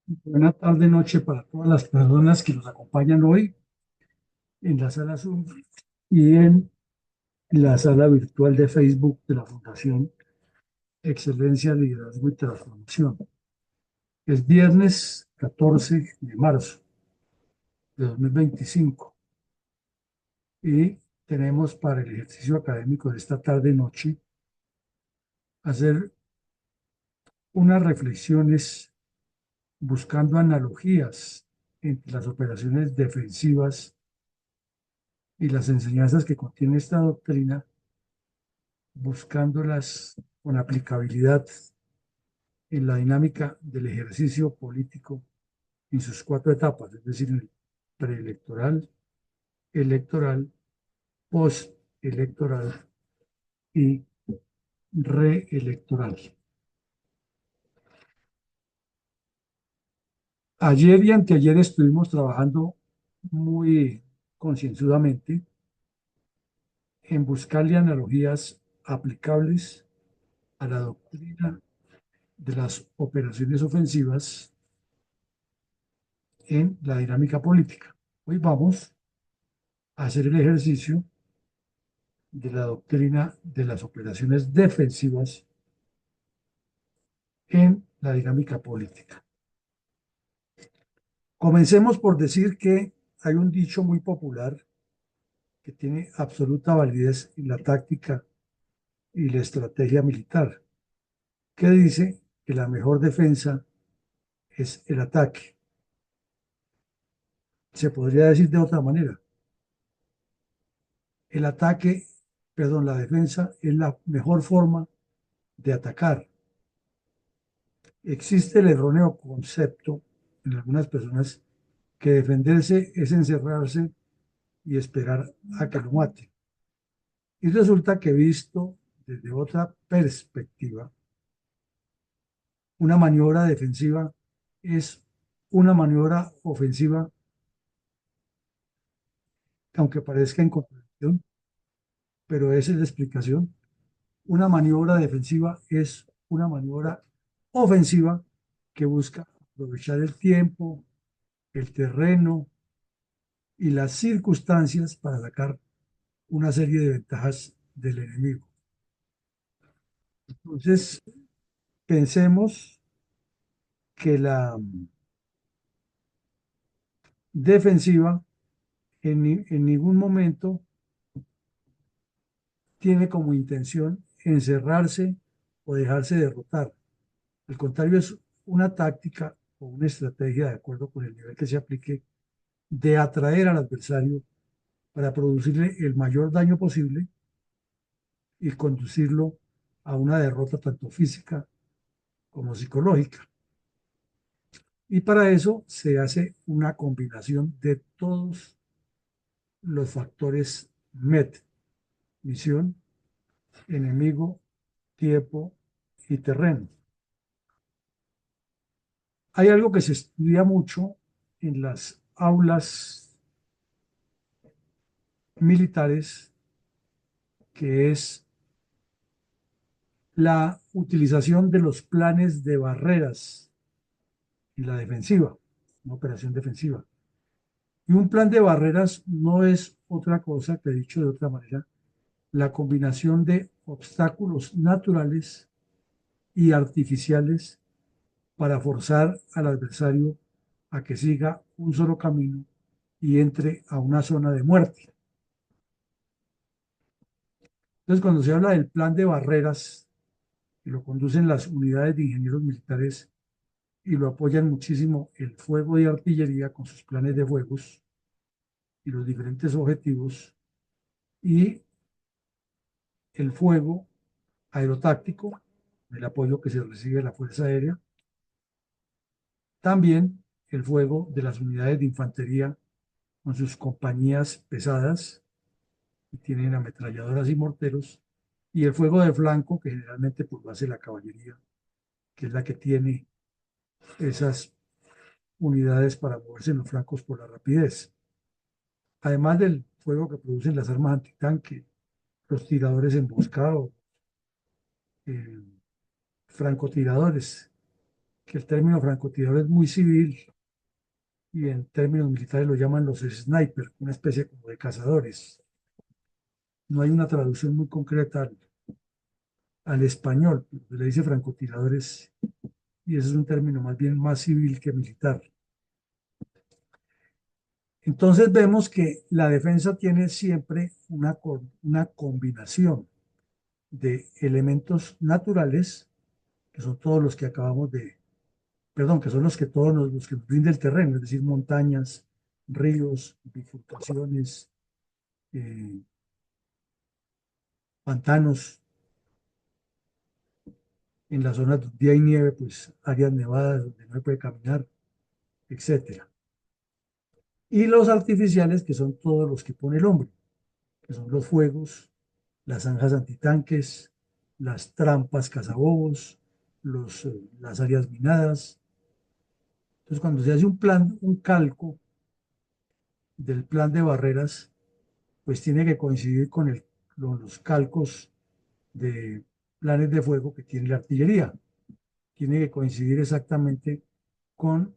Buena tarde, noche para todas las personas que nos acompañan hoy en la sala Zoom y en la sala virtual de Facebook de la Fundación Excelencia, Liderazgo y Transformación. Es viernes 14 de marzo de 2025 y tenemos para el ejercicio académico de esta tarde noche hacer unas reflexiones buscando analogías entre las operaciones defensivas y las enseñanzas que contiene esta doctrina, buscándolas con aplicabilidad en la dinámica del ejercicio político en sus cuatro etapas, es decir, en el preelectoral, electoral, postelectoral y reelectoral. Ayer y anteayer estuvimos trabajando muy concienzudamente en buscarle analogías aplicables a la doctrina de las operaciones ofensivas en la dinámica política. Hoy vamos a hacer el ejercicio de la doctrina de las operaciones defensivas en la dinámica política. Comencemos por decir que hay un dicho muy popular que tiene absoluta validez en la táctica y la estrategia militar, que dice que la mejor defensa es el ataque. Se podría decir de otra manera, el ataque, perdón, la defensa es la mejor forma de atacar. Existe el erróneo concepto en algunas personas que defenderse es encerrarse y esperar a que lo maten. Y resulta que visto desde otra perspectiva, una maniobra defensiva es una maniobra ofensiva, aunque parezca en contradicción, pero esa es la explicación. Una maniobra defensiva es una maniobra ofensiva que busca aprovechar el tiempo, el terreno y las circunstancias para sacar una serie de ventajas del enemigo. Entonces, pensemos que la defensiva en ningún momento tiene como intención encerrarse o dejarse derrotar. Al contrario, es una táctica o una estrategia, de acuerdo con el nivel que se aplique, de atraer al adversario para producirle el mayor daño posible y conducirlo a una derrota tanto física como psicológica. Y para eso se hace una combinación de todos los factores MET: misión, enemigo, tiempo y terreno. Hay algo que se estudia mucho en las aulas militares, que es la utilización de los planes de barreras en la defensiva, una operación defensiva. Y un plan de barreras no es otra cosa que, dicho de otra manera, la combinación de obstáculos naturales y artificiales para forzar al adversario a que siga un solo camino y entre a una zona de muerte. Entonces, cuando se habla del plan de barreras, que lo conducen las unidades de ingenieros militares y lo apoyan muchísimo el fuego de artillería con sus planes de fuegos y los diferentes objetivos, y el fuego aerotáctico, el apoyo que se recibe de la Fuerza Aérea, también el fuego de las unidades de infantería con sus compañías pesadas, que tienen ametralladoras y morteros, y el fuego de flanco, que generalmente pues, lo hace la caballería, que es la que tiene esas unidades para moverse en los flancos por la rapidez. Además del fuego que producen las armas antitanque, los tiradores emboscados, eh, francotiradores. que el término francotirador es muy civil y en términos militares lo llaman los snipers, una especie como de cazadores. No hay una traducción muy concreta al español, se le dice francotiradores y ese es un término más bien más civil que militar. Entonces vemos que la defensa tiene siempre una combinación de elementos naturales, que son todos los que acabamos de, perdón, que son los que todos los que nos brinda el terreno, es decir, montañas, ríos, bifurcaciones, eh, pantanos, en las zonas donde hay nieve, pues áreas nevadas donde no se puede caminar, etcétera. Y los artificiales, que son todos los que pone el hombre, que son los fuegos, las zanjas antitanques, las trampas cazabobos, las áreas minadas. Entonces, cuando se hace un plan, un calco del plan de barreras, pues tiene que coincidir con los calcos de planes de fuego que tiene la artillería. Tiene que coincidir exactamente con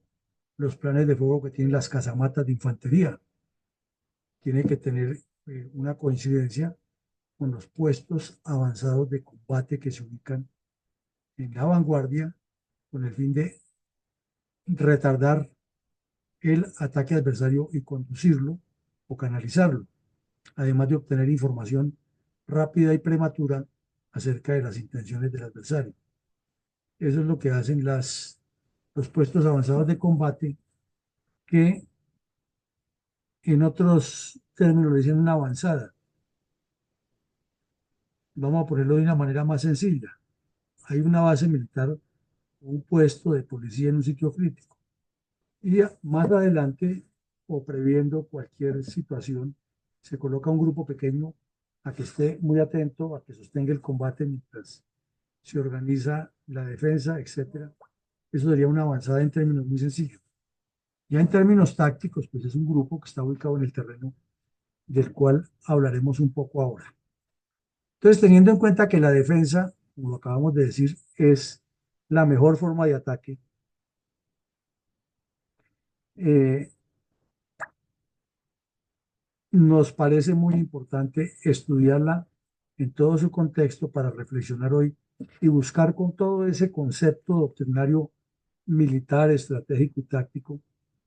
los planes de fuego que tienen las casamatas de infantería. Tiene que tener una coincidencia con los puestos avanzados de combate que se ubican en la vanguardia con el fin de retardar el ataque adversario y conducirlo o canalizarlo, además de obtener información rápida y prematura acerca de las intenciones del adversario. Eso es lo que hacen los puestos avanzados de combate, que en otros términos le dicen una avanzada. Vamos a ponerlo de una manera más sencilla. Hay una base militar, un puesto de policía en un sitio crítico. Y más adelante, o previendo cualquier situación, se coloca un grupo pequeño a que esté muy atento, a que sostenga el combate mientras se organiza la defensa, etcétera. Eso sería una avanzada en términos muy sencillos. Ya en términos tácticos, pues es un grupo que está ubicado en el terreno, del cual hablaremos un poco ahora. Entonces, teniendo en cuenta que la defensa, como lo acabamos de decir, es la mejor forma de ataque, eh, nos parece muy importante estudiarla en todo su contexto para reflexionar hoy y buscar con todo ese concepto doctrinario militar, estratégico y táctico,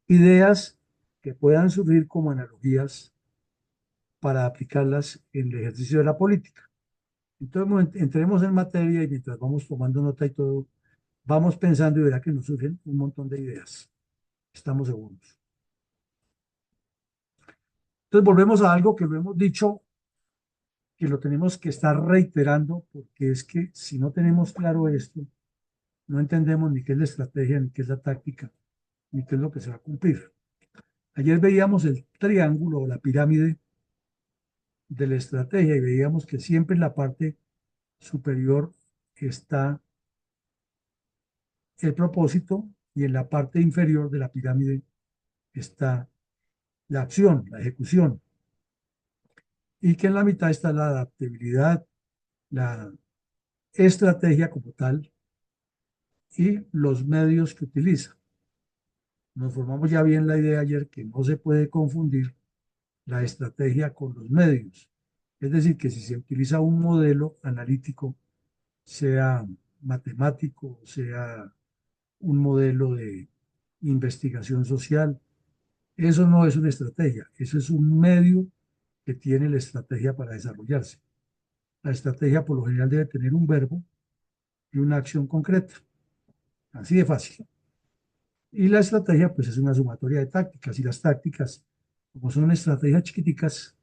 ideas que puedan surgir como analogías para aplicarlas en el ejercicio de la política. Entonces, entremos en materia y mientras vamos tomando nota y todo, vamos pensando y verá que nos surgen un montón de ideas. Estamos seguros. Entonces, volvemos a algo que lo hemos dicho, que lo tenemos que estar reiterando, porque es que si no tenemos claro esto, no entendemos ni qué es la estrategia, ni qué es la táctica, ni qué es lo que se va a cumplir. Ayer veíamos el triángulo o la pirámide de la estrategia y veíamos que siempre en la parte superior está el propósito y en la parte inferior de la pirámide está la acción, la ejecución, y que en la mitad está la adaptabilidad, la estrategia como tal y los medios que utiliza. Nos formamos ya bien la idea ayer que no se puede confundir la estrategia con los medios. Es decir, que si se utiliza un modelo analítico, sea matemático, sea un modelo de investigación social, eso no es una estrategia, eso es un medio que tiene la estrategia para desarrollarse. La estrategia por lo general debe tener un verbo y una acción concreta, así de fácil. Y la estrategia, pues es una sumatoria de tácticas, y las tácticas, como son estrategias chiquiticas,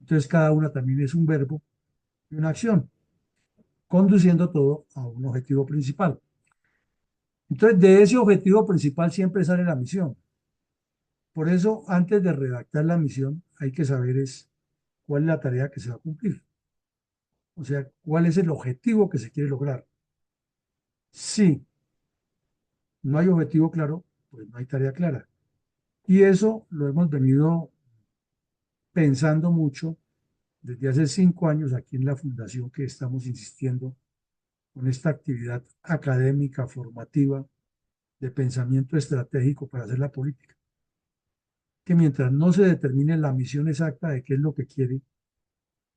entonces cada una también es un verbo y una acción, conduciendo todo a un objetivo principal. Entonces, de ese objetivo principal siempre sale la misión. Por eso, antes de redactar la misión, hay que saber cuál es la tarea que se va a cumplir. O sea, cuál es el objetivo que se quiere lograr. Si no hay objetivo claro, pues no hay tarea clara. Y eso lo hemos venido pensando mucho desde hace 5 años aquí en la fundación, que estamos insistiendo con esta actividad académica, formativa, de pensamiento estratégico para hacer la política. Que mientras no se determine la misión exacta de qué es lo que quiere,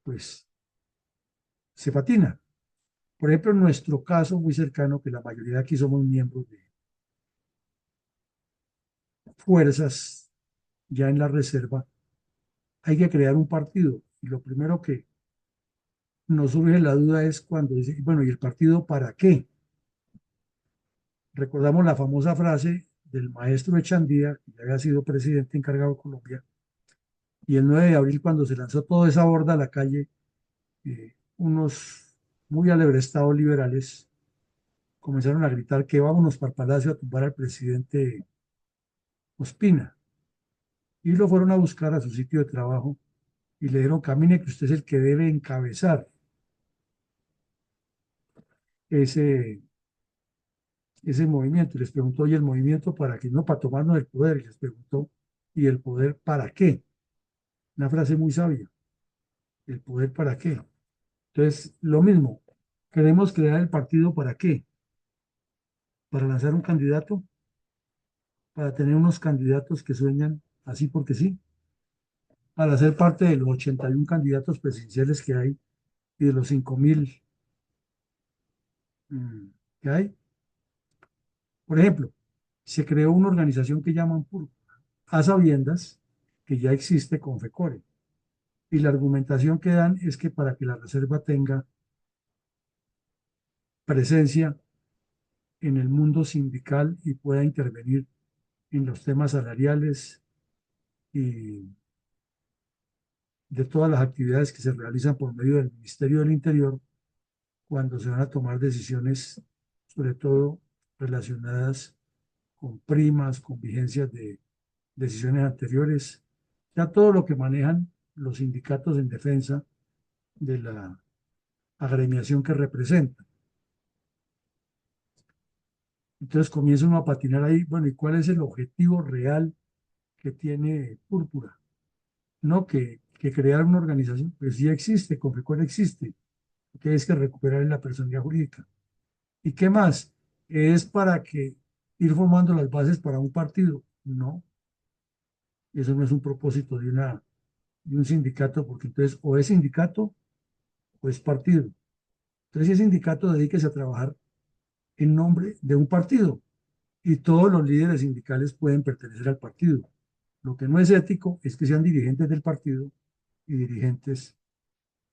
pues se patina. Por ejemplo, en nuestro caso muy cercano, que la mayoría de aquí somos miembros de fuerzas ya en la reserva, hay que crear un partido. Y lo primero que nos surge la duda es cuando dice, bueno, ¿y el partido para qué? Recordamos la famosa frase del maestro Echandía, que ya había sido presidente encargado de Colombia, y el 9 de abril, cuando se lanzó toda esa horda a la calle, unos muy alebrestados liberales comenzaron a gritar que vámonos para el Palacio a tumbar al presidente Ospina. Y lo fueron a buscar a su sitio de trabajo y le dijeron, camine que usted es el que debe encabezar ese, ese movimiento. Y les preguntó, ¿y el movimiento para qué? No, para tomarnos el poder. Y les preguntó, ¿y el poder para qué? Una frase muy sabia. ¿El poder para qué? Entonces, lo mismo. Queremos crear el partido para qué? Para lanzar un candidato, para tener unos candidatos que sueñan así porque sí, para ser parte de los 81 candidatos presidenciales que hay y de los 5.000 que hay. Por ejemplo, se creó una organización que llaman PUR, a sabiendas que ya existe con FECORE. Y la argumentación que dan es que para que la reserva tenga presencia en el mundo sindical y pueda intervenir en los temas salariales y de todas las actividades que se realizan por medio del Ministerio del Interior cuando se van a tomar decisiones, sobre todo relacionadas con primas, con vigencias de decisiones anteriores, ya todo lo que manejan los sindicatos en defensa de la agremiación que representan. Entonces comienza uno a patinar ahí, bueno, ¿y cuál es el objetivo real que tiene Púrpura? No que crear una organización, pues sí existe, Confecol existe, que es que recuperar la personalidad jurídica. ¿Y qué más? ¿Es para que ir formando las bases para un partido? No, eso no es un propósito de un sindicato, porque entonces o es sindicato o es partido. Entonces, si es sindicato, dedíquese a trabajar en nombre de un partido y todos los líderes sindicales pueden pertenecer al partido. Lo que no es ético es que sean dirigentes del partido y dirigentes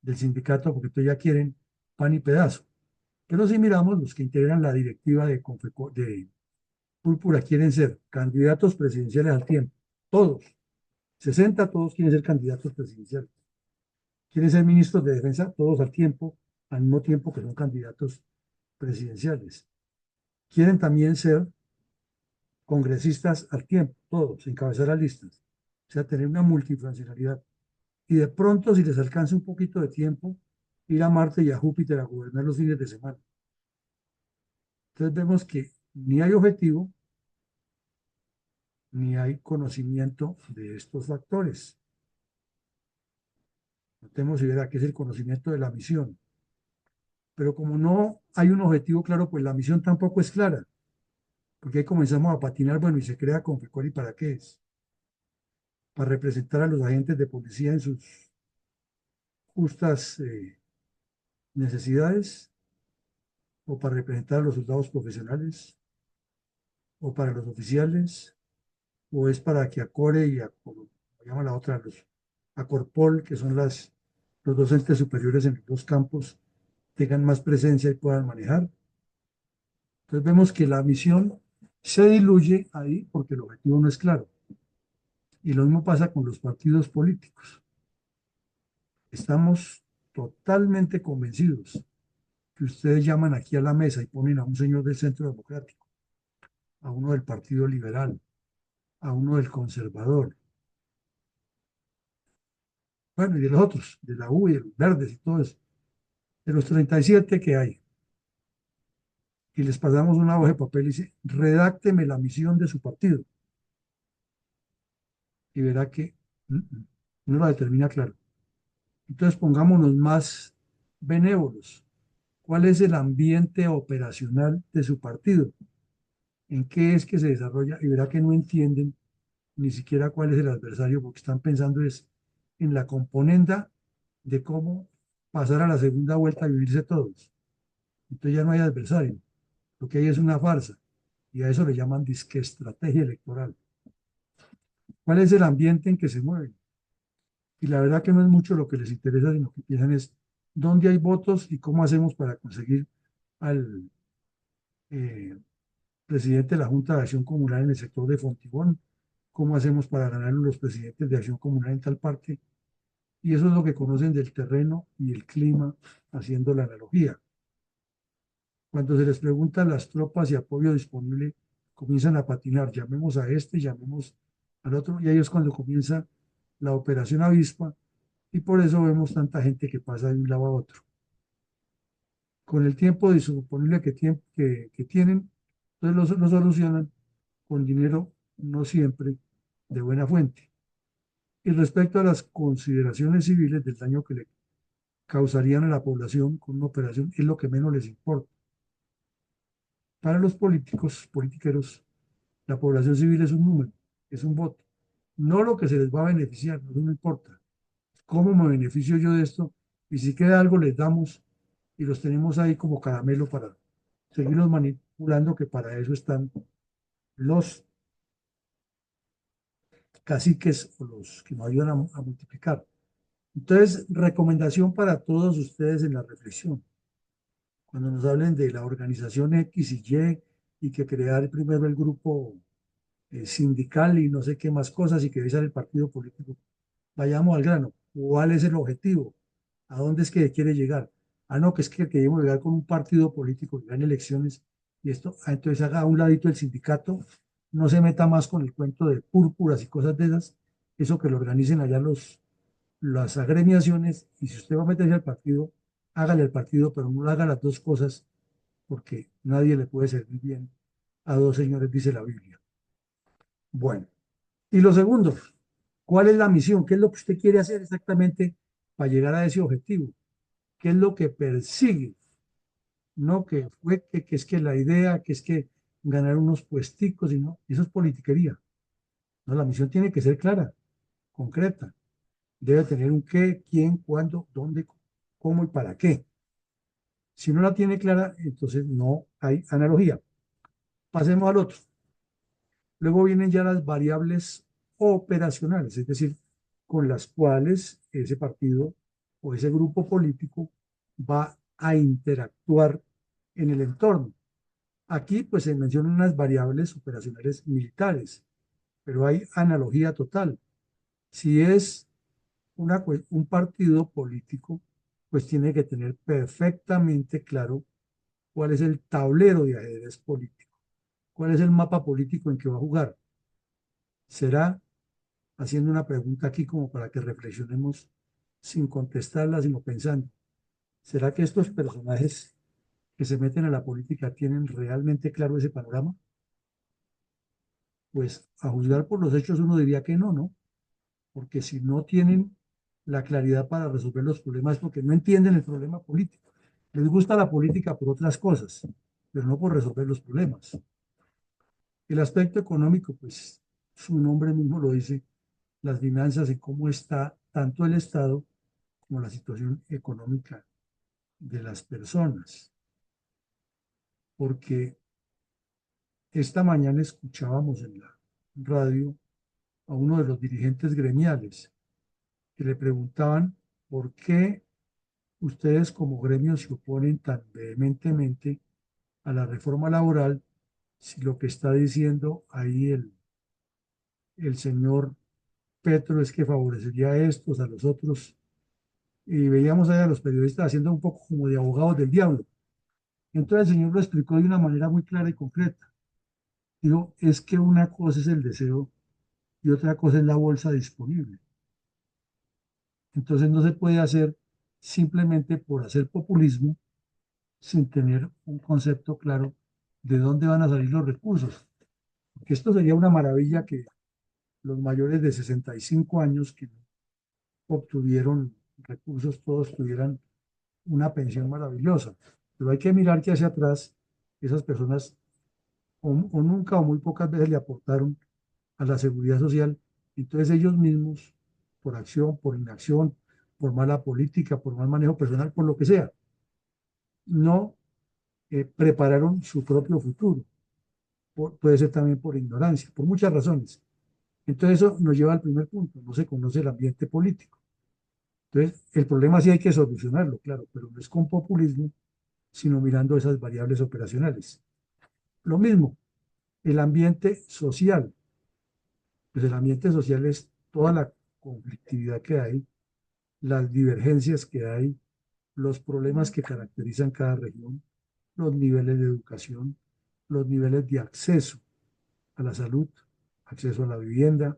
del sindicato, porque entonces ya quieren pan y pedazo. Pero si miramos, los que integran la directiva de Púrpura quieren ser candidatos presidenciales al tiempo. Todos, 60, todos quieren ser candidatos presidenciales. Quieren ser ministros de defensa, todos al mismo tiempo que son candidatos presidenciales. Quieren también ser congresistas al tiempo, todos, encabezar las listas. O sea, tener una multifuncionalidad. Y de pronto, si les alcanza un poquito de tiempo, ir a Marte y a Júpiter a gobernar los fines de semana. Entonces vemos que ni hay objetivo, ni hay conocimiento de estos factores. Notemos y verá que es el conocimiento de la misión. Pero como no hay un objetivo claro, pues la misión tampoco es clara. Porque ahí comenzamos a patinar, bueno, y se crea Confecol, ¿y para qué es? Para representar a los agentes de policía en sus justas necesidades, o para representar a los soldados profesionales, o para los oficiales, o es para que Acore y como llama la otra, los Acorpol, que son los docentes superiores en los dos campos, tengan más presencia y puedan manejar. Entonces vemos que la misión se diluye ahí porque el objetivo no es claro. Y lo mismo pasa con los partidos políticos. Estamos totalmente convencidos que ustedes llaman aquí a la mesa y ponen a un señor del Centro Democrático, a uno del Partido Liberal, a uno del Conservador, bueno, y de los otros, de la U y de los verdes y todo eso, de los 37 que hay, y les pasamos una hoja de papel y dice, redácteme la misión de su partido, y verá que no la determina claro. Entonces pongámonos más benévolos. ¿Cuál es el ambiente operacional de su partido? en qué es que se desarrolla y verá que no entienden ni siquiera cuál es el adversario, porque están pensando es en la componenda de cómo pasar a la segunda vuelta y vivirse todos. Entonces ya no hay adversario, lo que hay es una farsa, y a eso le llaman disque estrategia electoral. ¿Cuál es el ambiente en que se mueven? Y la verdad que no es mucho lo que les interesa, sino que piensan es dónde hay votos y cómo hacemos para conseguir al eh, presidente de la Junta de Acción Comunal en el sector de Fontibón, cómo hacemos para ganar los presidentes de Acción Comunal en tal parte. Y eso es lo que conocen del terreno y el clima, haciendo la analogía. Cuando se les pregunta a las tropas y apoyo disponible, comienzan a patinar, llamemos a este, llamemos al otro, y ahí es cuando comienza la operación avispa, y por eso vemos tanta gente que pasa de un lado a otro. Con el tiempo disponible que tienen, entonces lo solucionan con dinero no siempre de buena fuente. Y respecto a las consideraciones civiles del daño que le causarían a la población con una operación, es lo que menos les importa. Para los políticos, politiqueros, la población civil es un número, es un voto. No lo que se les va a beneficiar, no, eso no importa. ¿Cómo me beneficio yo de esto? Y si queda algo, les damos y los tenemos ahí como caramelo para seguirlos manipulando, que para eso están los caciques o los que nos ayudan a multiplicar. Entonces, recomendación para todos ustedes en la reflexión. Cuando nos hablen de la organización X y que crear primero el grupo sindical y no sé qué más cosas y que debe ser el partido político, vayamos al grano. ¿Cuál es el objetivo? ¿A dónde es que quiere llegar? Ah, no, que es que queremos llegar con un partido político que gane elecciones y esto, entonces haga a un ladito el sindicato, no se meta más con el cuento de púrpuras y cosas de esas, eso que lo organicen allá las agremiaciones, y si usted va a meterse al partido, hágale al partido, pero no haga las dos cosas, porque nadie le puede servir bien a dos señores, dice la Biblia. Bueno, y lo segundo, ¿cuál es la misión? ¿Qué es lo que usted quiere hacer exactamente para llegar a ese objetivo? ¿Qué es lo que persigue? No que fue que es que la idea, que es que ganar unos puesticos, y no, eso es politiquería. No, la misión tiene que ser clara, concreta. Debe tener un qué, quién, cuándo, dónde, cómo y para qué. Si no la tiene clara, entonces no hay analogía. Pasemos al otro. Luego vienen ya las variables operacionales, es decir, con las cuales ese partido o ese grupo político va a interactuar en el entorno. Aquí pues se mencionan unas variables operacionales militares, pero hay analogía total. Si es un partido político, pues tiene que tener perfectamente claro cuál es el tablero de ajedrez político, cuál es el mapa político en que va a jugar. Será haciendo una pregunta aquí como para que reflexionemos sin contestarla, sino pensando, ¿será que estos personajes que se meten a la política tienen realmente claro ese panorama? Pues a juzgar por los hechos uno diría que no, ¿no? Porque si no tienen la claridad para resolver los problemas es porque no entienden el problema político. Les gusta la política por otras cosas, pero no por resolver los problemas. El aspecto económico, pues su nombre mismo lo dice, las finanzas y cómo está tanto el Estado como la situación económica de las personas. Porque esta mañana escuchábamos en la radio a uno de los dirigentes gremiales que le preguntaban por qué ustedes como gremio se oponen tan vehementemente a la reforma laboral si lo que está diciendo ahí el señor Petro es que favorecería a estos, a los otros, y veíamos ahí a los periodistas haciendo un poco como de abogados del diablo. Entonces el señor lo explicó de una manera muy clara y concreta. Digo, es que una cosa es el deseo y otra cosa es la bolsa disponible. Entonces no se puede hacer simplemente por hacer populismo sin tener un concepto claro de dónde van a salir los recursos. Porque esto sería una maravilla que los mayores de 65 años que obtuvieron recursos, todos tuvieran una pensión maravillosa. Pero hay que mirar que hacia atrás esas personas o nunca o muy pocas veces le aportaron a la seguridad social. Entonces ellos mismos, por acción, por inacción, por mala política, por mal manejo personal, por lo que sea, no prepararon su propio futuro. Puede ser también por ignorancia, por muchas razones. Entonces eso nos lleva al primer punto, no se conoce el ambiente político. Entonces el problema sí hay que solucionarlo, claro, pero no es con populismo, sino mirando esas variables operacionales. Lo mismo, el ambiente social. Pues el ambiente social es toda la conflictividad que hay, las divergencias que hay, los problemas que caracterizan cada región, los niveles de educación, los niveles de acceso a la salud, acceso a la vivienda,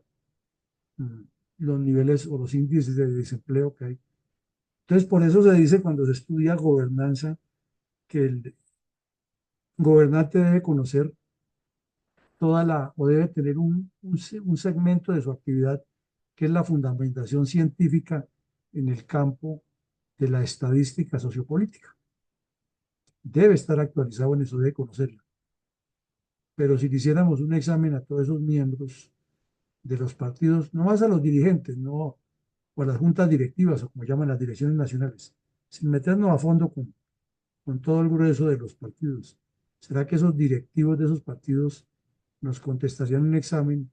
mm, los niveles o los índices de desempleo que hay. Entonces, por eso se dice cuando se estudia gobernanza que el gobernante debe conocer o debe tener un segmento de su actividad que es la fundamentación científica en el campo de la estadística sociopolítica. Debe estar actualizado en eso, debe conocerlo. Pero si le hiciéramos un examen a todos esos miembros de los partidos, no más a los dirigentes, no, o a las juntas directivas, o como llaman las direcciones nacionales, sin meternos a fondo con todo el grueso de los partidos, ¿será que esos directivos de esos partidos nos contestarían un examen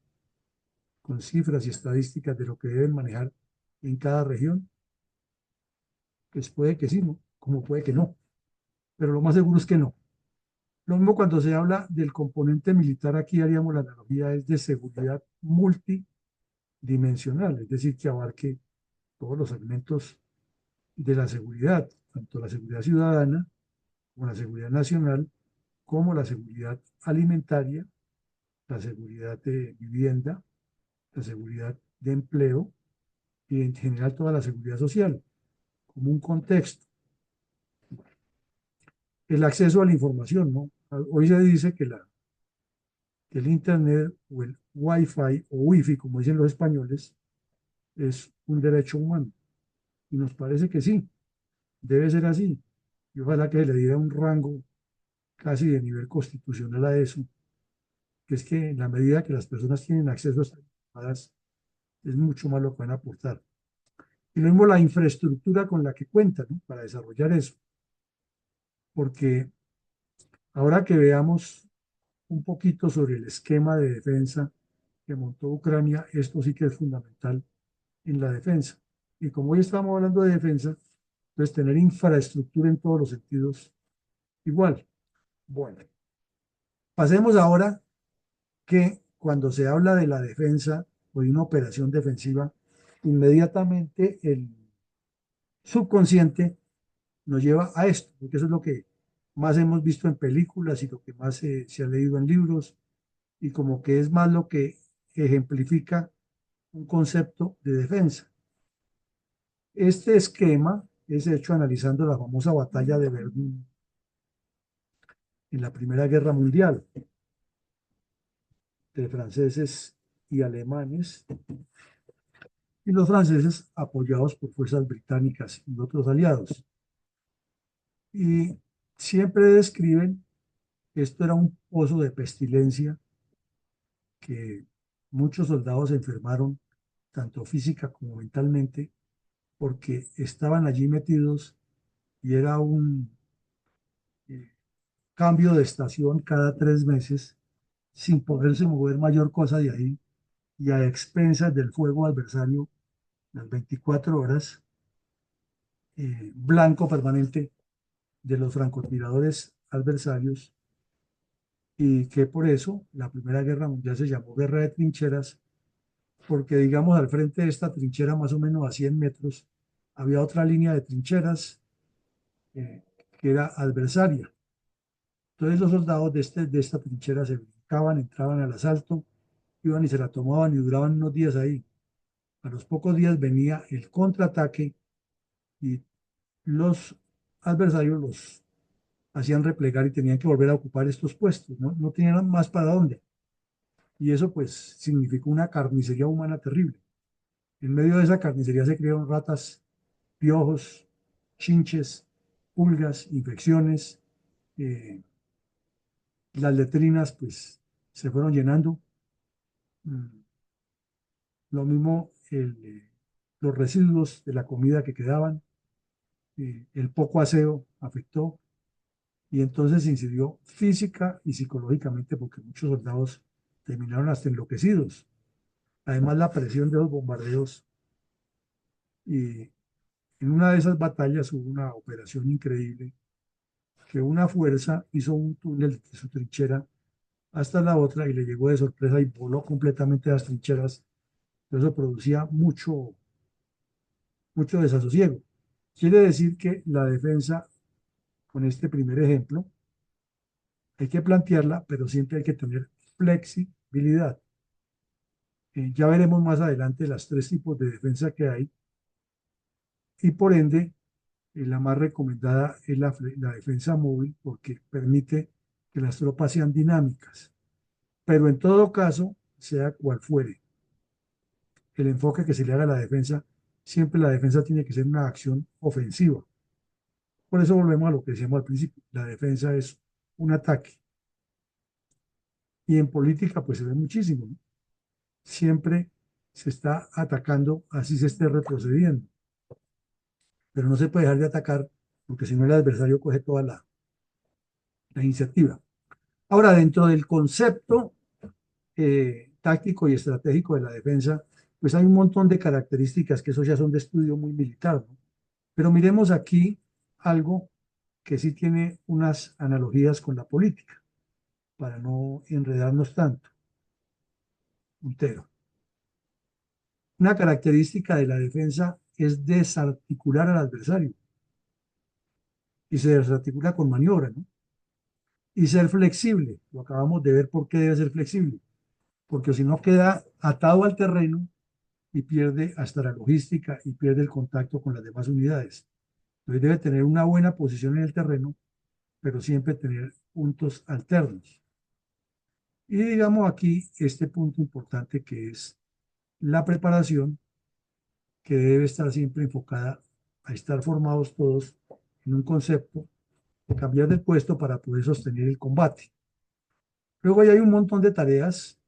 con cifras y estadísticas de lo que deben manejar en cada región? Pues puede que sí, ¿no? Como puede que no, pero lo más seguro es que no. Lo mismo cuando se habla del componente militar, aquí haríamos la analogía, es de seguridad multidimensional, es decir, que abarque todos los segmentos de la seguridad, tanto la seguridad ciudadana como la seguridad nacional, como la seguridad alimentaria, la seguridad de vivienda, la seguridad de empleo y en general toda la seguridad social, como un contexto. El acceso a la información, ¿no? Hoy se dice que el Internet o el Wi-Fi o Wi-Fi, como dicen los españoles, es un derecho humano. Y nos parece que sí, debe ser así. Y ojalá que se le diera un rango casi de nivel constitucional a eso, que es que en la medida que las personas tienen acceso a estas llamadas, es mucho más lo que van a aportar. Y lo mismo la infraestructura con la que cuentan, ¿no? Para desarrollar eso. Porque ahora que veamos un poquito sobre el esquema de defensa que montó Ucrania, esto sí que es fundamental en la defensa. Y como hoy estamos hablando de defensa, pues tener infraestructura en todos los sentidos igual. Bueno, pasemos ahora que cuando se habla de la defensa o de una operación defensiva, inmediatamente el subconsciente nos lleva a esto, porque eso es lo que más hemos visto en películas y lo que más se ha leído en libros y como que es más lo que ejemplifica un concepto de defensa. Este esquema es hecho analizando la famosa batalla de Verdún en la Primera Guerra Mundial de franceses y alemanes, y los franceses apoyados por fuerzas británicas y otros aliados. Y siempre describen que esto era un pozo de pestilencia, que muchos soldados se enfermaron, tanto física como mentalmente, porque estaban allí metidos y era un eh, cambio de estación cada 3 meses sin poderse mover mayor cosa de ahí y a expensas del fuego adversario las 24 horas, blanco permanente de los francotiradores adversarios y que por eso la Primera Guerra Mundial se llamó Guerra de Trincheras, porque digamos al frente de esta trinchera más o menos a 100 metros había otra línea de trincheras eh, que era adversaria. Entonces los soldados de esta trinchera se brincaban, entraban al asalto, iban y se la tomaban y duraban unos días ahí. A los pocos días venía el contraataque y los adversarios los hacían replegar y tenían que volver a ocupar estos puestos, ¿no? No tenían más para dónde. Y eso pues significó una carnicería humana terrible. En medio de esa carnicería se crearon ratas, piojos, chinches, pulgas, infecciones, eh, las letrinas pues se fueron llenando. Mm, Lo mismo los residuos de la comida que quedaban, el poco aseo afectó y entonces incidió física y psicológicamente porque muchos soldados terminaron hasta enloquecidos. Además, la presión de los bombardeos y en una de esas batallas hubo una operación increíble que una fuerza hizo un túnel de su trinchera hasta la otra y le llegó de sorpresa y voló completamente las trincheras. Eso producía mucho desasosiego. Quiere decir que la defensa, con este primer ejemplo, hay que plantearla, pero siempre hay que tener flexibilidad. Ya veremos más adelante las tres tipos de defensa que hay y por ende la más recomendada es la defensa móvil porque permite que las tropas sean dinámicas. Pero en todo caso, sea cual fuere el enfoque que se le haga a la defensa, siempre la defensa tiene que ser una acción ofensiva. Por eso volvemos a lo que decíamos al principio, la defensa es un ataque. Y en política pues se ve muchísimo, ¿no? Siempre se está atacando, así se esté retrocediendo. Pero no se puede dejar de atacar porque si no el adversario coge toda la iniciativa. Ahora, dentro del concepto táctico y estratégico de la defensa, pues hay un montón de características que eso ya son de estudio muy militar, ¿no? Pero miremos aquí algo que sí tiene unas analogías con la política, para no enredarnos tanto. Puntero. Una característica de la defensa es desarticular al adversario y se desarticula con maniobra, ¿no? Y ser flexible, lo acabamos de ver por qué debe ser flexible, porque si no queda atado al terreno y pierde hasta la logística y pierde el contacto con las demás unidades. Entonces debe tener una buena posición en el terreno, pero siempre tener puntos alternos. Y digamos aquí este punto importante que es la preparación, que debe estar siempre enfocada a estar formados todos en un concepto de cambiar de puesto para poder sostener el combate. Luego hay un montón de tareas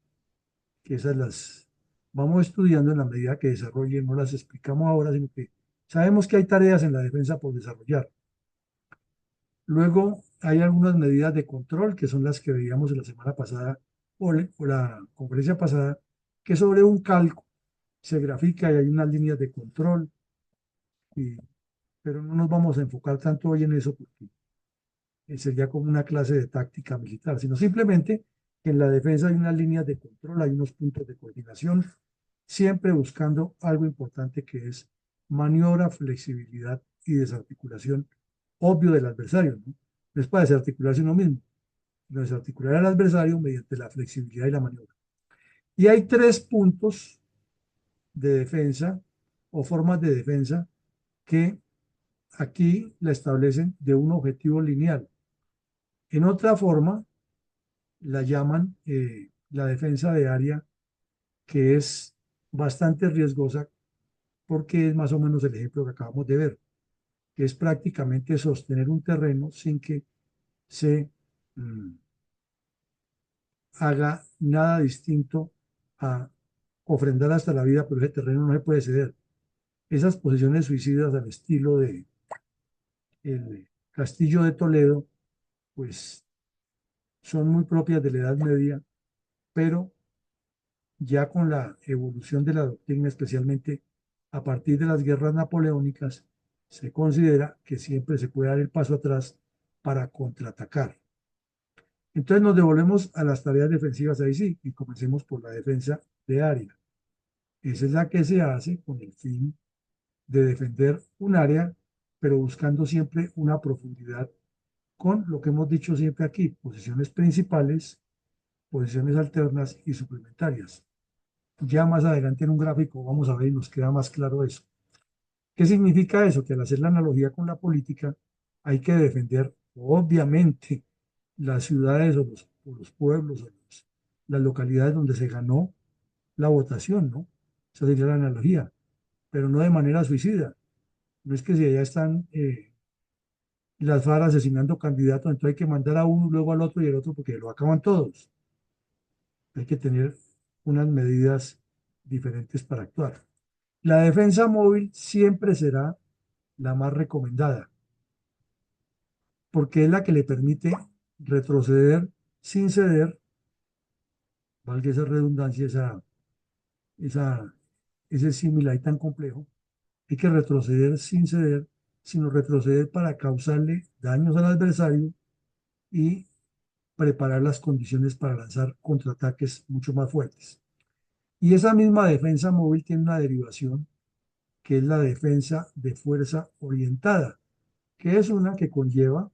que esas las vamos estudiando en la medida que desarrollen, no las explicamos ahora, sino que sabemos que hay tareas en la defensa por desarrollar. Luego hay algunas medidas de control, que son las que veíamos la semana pasada o la conferencia pasada, que sobre un calco se grafica y hay unas líneas de control, y, pero no nos vamos a enfocar tanto hoy en eso porque sería como una clase de táctica militar, sino simplemente que en la defensa hay unas líneas de control, hay unos puntos de coordinación, siempre buscando algo importante que es maniobra, flexibilidad y desarticulación, obvio del adversario, ¿no? No es para desarticularse uno mismo, sino desarticular al adversario mediante la flexibilidad y la maniobra. Y hay tres puntos de defensa o formas de defensa que aquí la establecen de un objetivo lineal. En otra forma, la llaman la defensa de área, que es bastante riesgosa porque es más o menos el ejemplo que acabamos de ver, que es prácticamente sostener un terreno sin que se haga nada distinto a ofrendar hasta la vida, pero ese terreno no se puede ceder. Esas posiciones suicidas al estilo de el Castillo de Toledo, pues son muy propias de la Edad Media, pero ya con la evolución de la doctrina, especialmente a partir de las guerras napoleónicas, se considera que siempre se puede dar el paso atrás para contraatacar. Entonces nos devolvemos a las tareas defensivas ahí sí, y comencemos por la defensa de área. Esa es la que se hace con el fin de defender un área, pero buscando siempre una profundidad con lo que hemos dicho siempre aquí, posiciones principales, posiciones alternas y suplementarias. Ya más adelante en un gráfico vamos a ver y nos queda más claro eso. ¿Qué significa eso? Que al hacer la analogía con la política hay que defender obviamente las ciudades o los pueblos o las localidades donde se ganó la votación, ¿no? Esa sería la analogía, pero no de manera suicida. No es que si allá están las FARC asesinando candidatos, entonces hay que mandar a uno, luego al otro y al otro, porque lo acaban todos. Hay que tener unas medidas diferentes para actuar. La defensa móvil siempre será la más recomendada, porque es la que le permite retroceder sin ceder, valga esa redundancia, esa, ese símil ahí tan complejo. Hay que retroceder sin ceder, sino retroceder para causarle daños al adversario y preparar las condiciones para lanzar contraataques mucho más fuertes. Y esa misma defensa móvil tiene una derivación que es la defensa de fuerza orientada, que es una que conlleva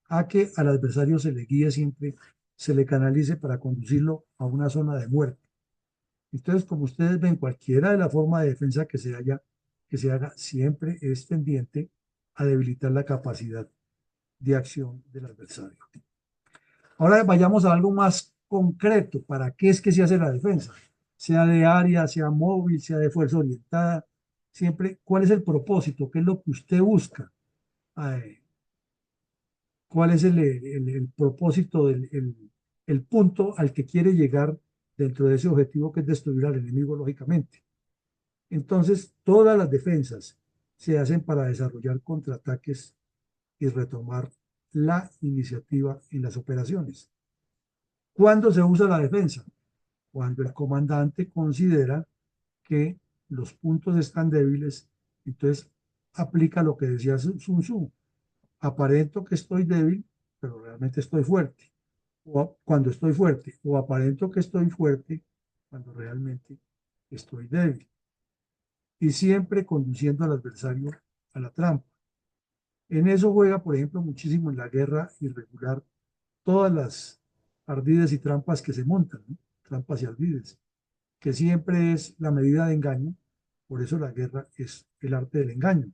a que al adversario se le guíe siempre, se le canalice para conducirlo a una zona de muerte. Entonces, como ustedes ven, cualquiera de la forma de defensa que se haga, siempre es tendiente a debilitar la capacidad de acción del adversario. Ahora vayamos a algo más concreto. ¿Para qué es que se hace la defensa? Sea de área, sea móvil, sea de fuerza orientada. Siempre, ¿cuál es el propósito? ¿Qué es lo que usted busca? Eh, ¿Cuál es el propósito, el punto al que quiere llegar dentro de ese objetivo que es destruir al enemigo, lógicamente? Entonces, todas las defensas se hacen para desarrollar contraataques y retomar la iniciativa en las operaciones. ¿Cuándo se usa la defensa? Cuando el comandante considera que los puntos están débiles, entonces aplica lo que decía Sun Tzu. Aparento que estoy débil, pero realmente estoy fuerte. O cuando estoy fuerte, o aparento que estoy fuerte, cuando realmente estoy débil. Y siempre conduciendo al adversario a la trampa. En eso juega, por ejemplo, muchísimo en la guerra irregular todas las ardides y trampas que se montan, ¿no? Trampas y ardides, que siempre es la medida de engaño. Por eso la guerra es el arte del engaño.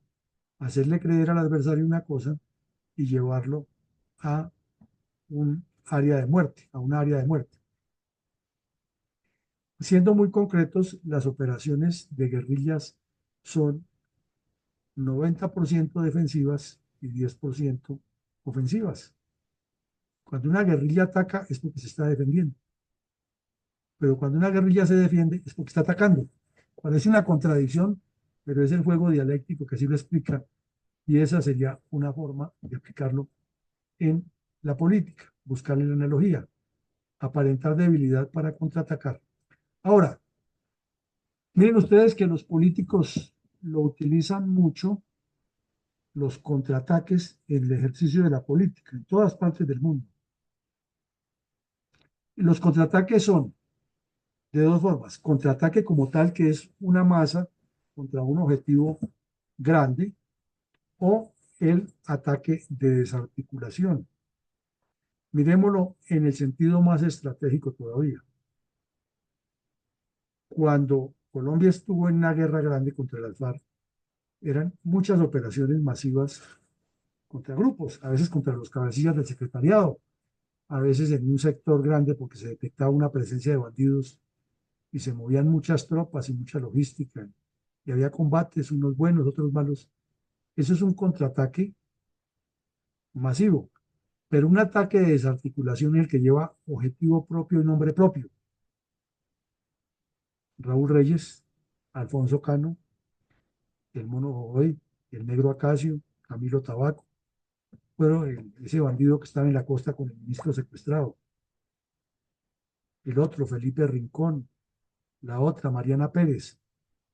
Hacerle creer al adversario una cosa y llevarlo a un área de muerte, a una área de muerte. Siendo muy concretos, las operaciones de guerrillas son 90% defensivas y 10% ofensivas. Cuando una guerrilla ataca es porque se está defendiendo, pero cuando una guerrilla se defiende es porque está atacando. Parece una contradicción, pero es el juego dialéctico que así lo explica y esa sería una forma de aplicarlo en la política, buscarle la analogía, aparentar debilidad para contraatacar. Ahora, miren ustedes que los políticos lo utilizan mucho, los contraataques en el ejercicio de la política, en todas partes del mundo. Los contraataques son de dos formas. Contraataque como tal, que es una masa contra un objetivo grande, o el ataque de desarticulación. Miremoslo en el sentido más estratégico todavía. Cuando Colombia estuvo en una guerra grande contra las FARC, eran muchas operaciones masivas contra grupos, a veces contra los cabecillas del secretariado, a veces en un sector grande porque se detectaba una presencia de bandidos y se movían muchas tropas y mucha logística y había combates, unos buenos, otros malos. Eso es un contraataque masivo, pero un ataque de desarticulación es el que lleva objetivo propio y nombre propio. Raúl Reyes, Alfonso Cano, el Mono Jojoy, el Negro Acacio, Camilo Tabaco, fueron ese bandido que estaba en la costa con el ministro secuestrado, el otro Felipe Rincón, la otra Mariana Pérez.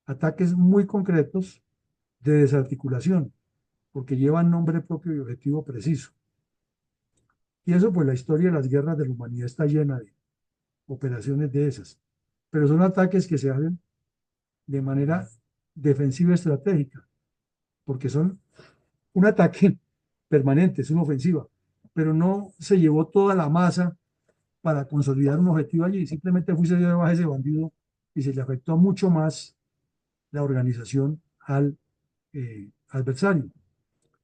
Ataques muy concretos de desarticulación, porque llevan nombre propio y objetivo preciso. Y eso, pues la historia de las guerras de la humanidad está llena de operaciones de esas. Pero son ataques que se hacen de manera defensiva estratégica, porque son un ataque permanente, es una ofensiva, pero no se llevó toda la masa para consolidar un objetivo allí, simplemente fue se dio de baja ese bandido y se le afectó mucho más la organización al adversario.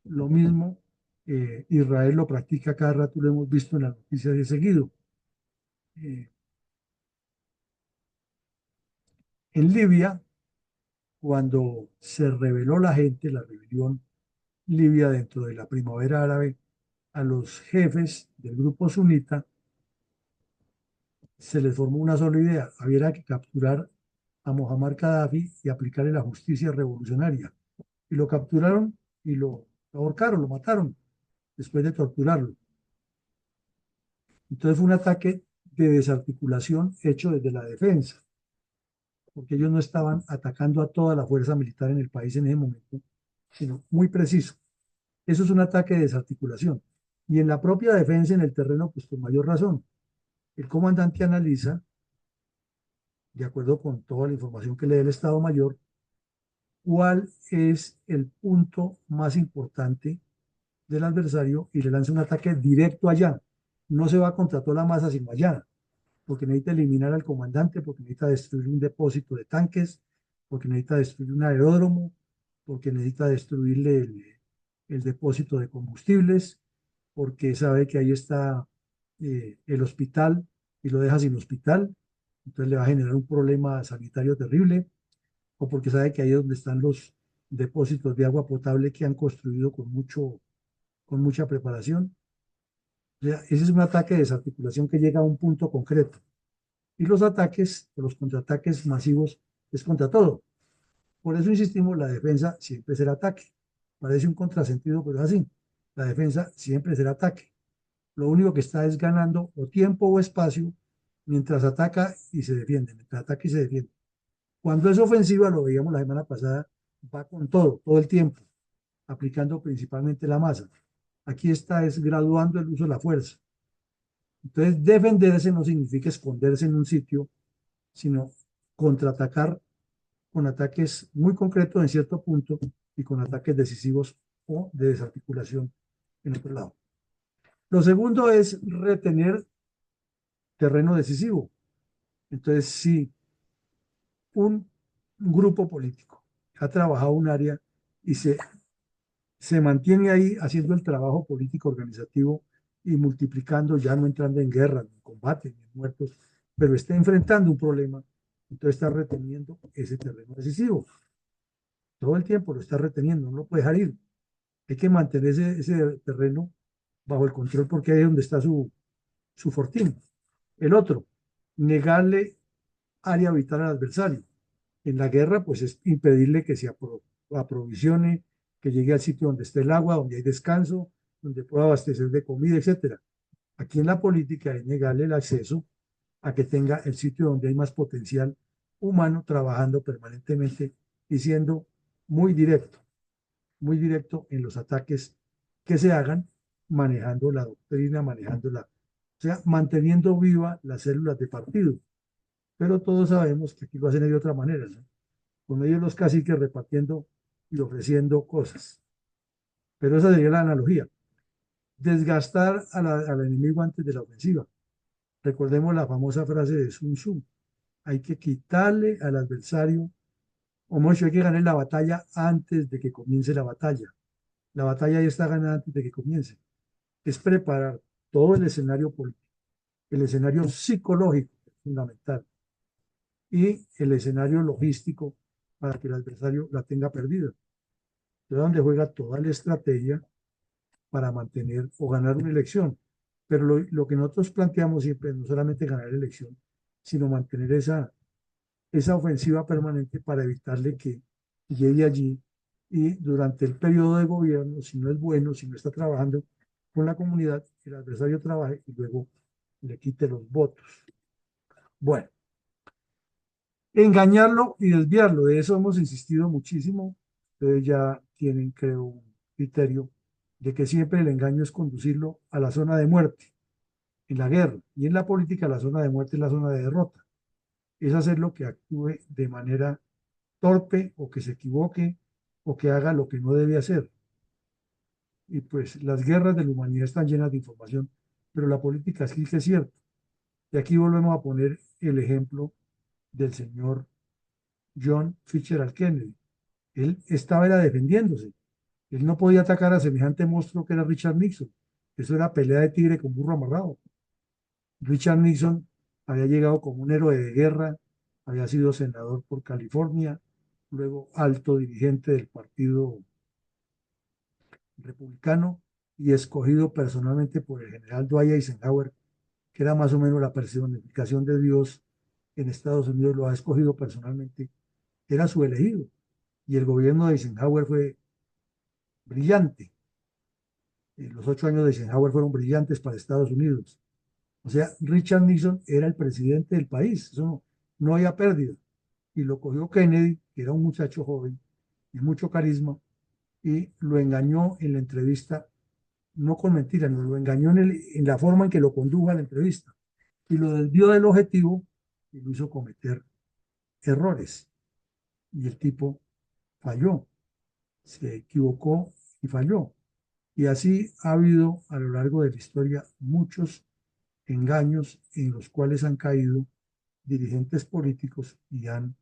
Lo mismo, Israel lo practica cada rato, lo hemos visto en las noticias de seguido. Eh, en Libia, cuando se rebeló la gente, la rebelión Libia dentro de la primavera árabe, a los jefes del grupo sunita se les formó una sola idea: había que capturar a Muammar Gaddafi y aplicarle la justicia revolucionaria. Y lo capturaron y lo ahorcaron, lo mataron después de torturarlo. Entonces fue un ataque de desarticulación hecho desde la defensa, porque ellos no estaban atacando a toda la fuerza militar en el país en ese momento, sino muy preciso. Eso es un ataque de desarticulación. Y en la propia defensa, en el terreno, pues con mayor razón. El comandante analiza, de acuerdo con toda la información que le dé el Estado Mayor, cuál es el punto más importante del adversario y le lanza un ataque directo allá. No se va contra toda la masa, sino allá, porque necesita eliminar al comandante, porque necesita destruir un depósito de tanques, porque necesita destruir un aeródromo, porque necesita destruirle el depósito de combustibles, porque sabe que ahí está el hospital y lo deja sin hospital, entonces le va a generar un problema sanitario terrible, o porque sabe que ahí es donde están los depósitos de agua potable que han construido con mucha preparación. O sea, ese es un ataque de desarticulación que llega a un punto concreto. Y los ataques, los contraataques masivos, es contra todo. Por eso insistimos, la defensa siempre será ataque. Parece un contrasentido, pero es así. La defensa siempre será ataque. Lo único que está es ganando o tiempo o espacio mientras ataca y se defiende, mientras ataca y se defiende. Cuando es ofensiva, lo veíamos la semana pasada, va con todo el tiempo, aplicando principalmente la masa. Aquí está es graduando el uso de la fuerza. Entonces, defenderse no significa esconderse en un sitio, sino contraatacar con ataques muy concretos en cierto punto y con ataques decisivos o de desarticulación en otro lado. Lo segundo es retener terreno decisivo. Entonces, si un grupo político ha trabajado un área y se mantiene ahí haciendo el trabajo político organizativo y multiplicando, ya no entrando en guerra, en combate, ni en muertos, pero está enfrentando un problema, entonces está reteniendo ese terreno decisivo. Todo el tiempo lo está reteniendo, no lo puede dejar ir. Hay que mantener ese terreno bajo el control porque ahí es donde está su fortín. El otro, negarle área vital al adversario. En la guerra, pues es impedirle que se aprovisione, que llegue al sitio donde esté el agua, donde hay descanso, donde pueda abastecer de comida, etcétera. Aquí en la política es negarle el acceso a que tenga el sitio donde hay más potencial humano trabajando permanentemente y siendo muy directo, muy directo en los ataques que se hagan, manejando la doctrina, o sea, manteniendo viva las células de partido. Pero todos sabemos que aquí lo hacen de otra manera, ¿no? Con ellos los caciques repartiendo y ofreciendo cosas. Pero esa sería la analogía. Desgastar al enemigo antes de la ofensiva. Recordemos la famosa frase de Sun Tzu. Hay que quitarle al adversario, o mucho, hay que ganar la batalla antes de que comience la batalla. La batalla ya está ganada antes de que comience. Es preparar todo el escenario político, el escenario psicológico, fundamental, y el escenario logístico para que el adversario la tenga perdida. De donde juega toda la estrategia para mantener o ganar una elección. Pero lo que nosotros planteamos siempre es no solamente ganar la elección, sino mantener esa ofensiva permanente para evitarle que llegue allí y durante el periodo de gobierno, si no es bueno, si no está trabajando con la comunidad, el adversario trabaje y luego le quite los votos. Bueno, engañarlo y desviarlo, de eso hemos insistido muchísimo. Ustedes ya tienen, creo, un criterio de que siempre el engaño es conducirlo a la zona de muerte en la guerra y en la política la zona de muerte es la zona de derrota. Es hacerlo que actúe de manera torpe o que se equivoque o que haga lo que no debe hacer. Y pues las guerras de la humanidad están llenas de información, pero la política sí que es cierto. Y aquí volvemos a poner el ejemplo del señor John Fitzgerald Kennedy. Él estaba era defendiéndose. Él no podía atacar a semejante monstruo que era Richard Nixon. Eso era pelea de tigre con burro amarrado. Richard Nixon había llegado como un héroe de guerra, había sido senador por California, luego alto dirigente del partido republicano y escogido personalmente por el general Dwight Eisenhower, que era más o menos la personificación de Dios en Estados Unidos, lo ha escogido personalmente, era su elegido. Y el gobierno de Eisenhower fue brillante. Los 8 años de Eisenhower fueron brillantes para Estados Unidos. O sea, Richard Nixon era el presidente del país, eso no había pérdida. Y lo cogió Kennedy, que era un muchacho joven y mucho carisma, y lo engañó en la entrevista, no con mentiras, no, lo engañó en la forma en que lo condujo a la entrevista. Y lo desvió del objetivo y lo hizo cometer errores. Y el tipo falló, se equivocó y falló. Y así ha habido a lo largo de la historia muchos engaños en los cuales han caído dirigentes políticos y han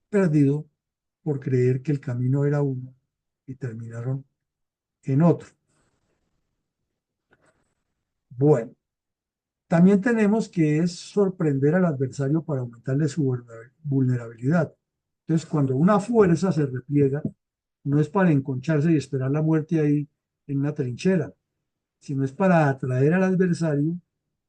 perdido por creer que el camino era uno y terminaron en otro. Bueno, también tenemos que es sorprender al adversario para aumentarle su vulnerabilidad. Entonces, cuando una fuerza se repliega, no es para enconcharse y esperar la muerte ahí en una trinchera, sino es para atraer al adversario,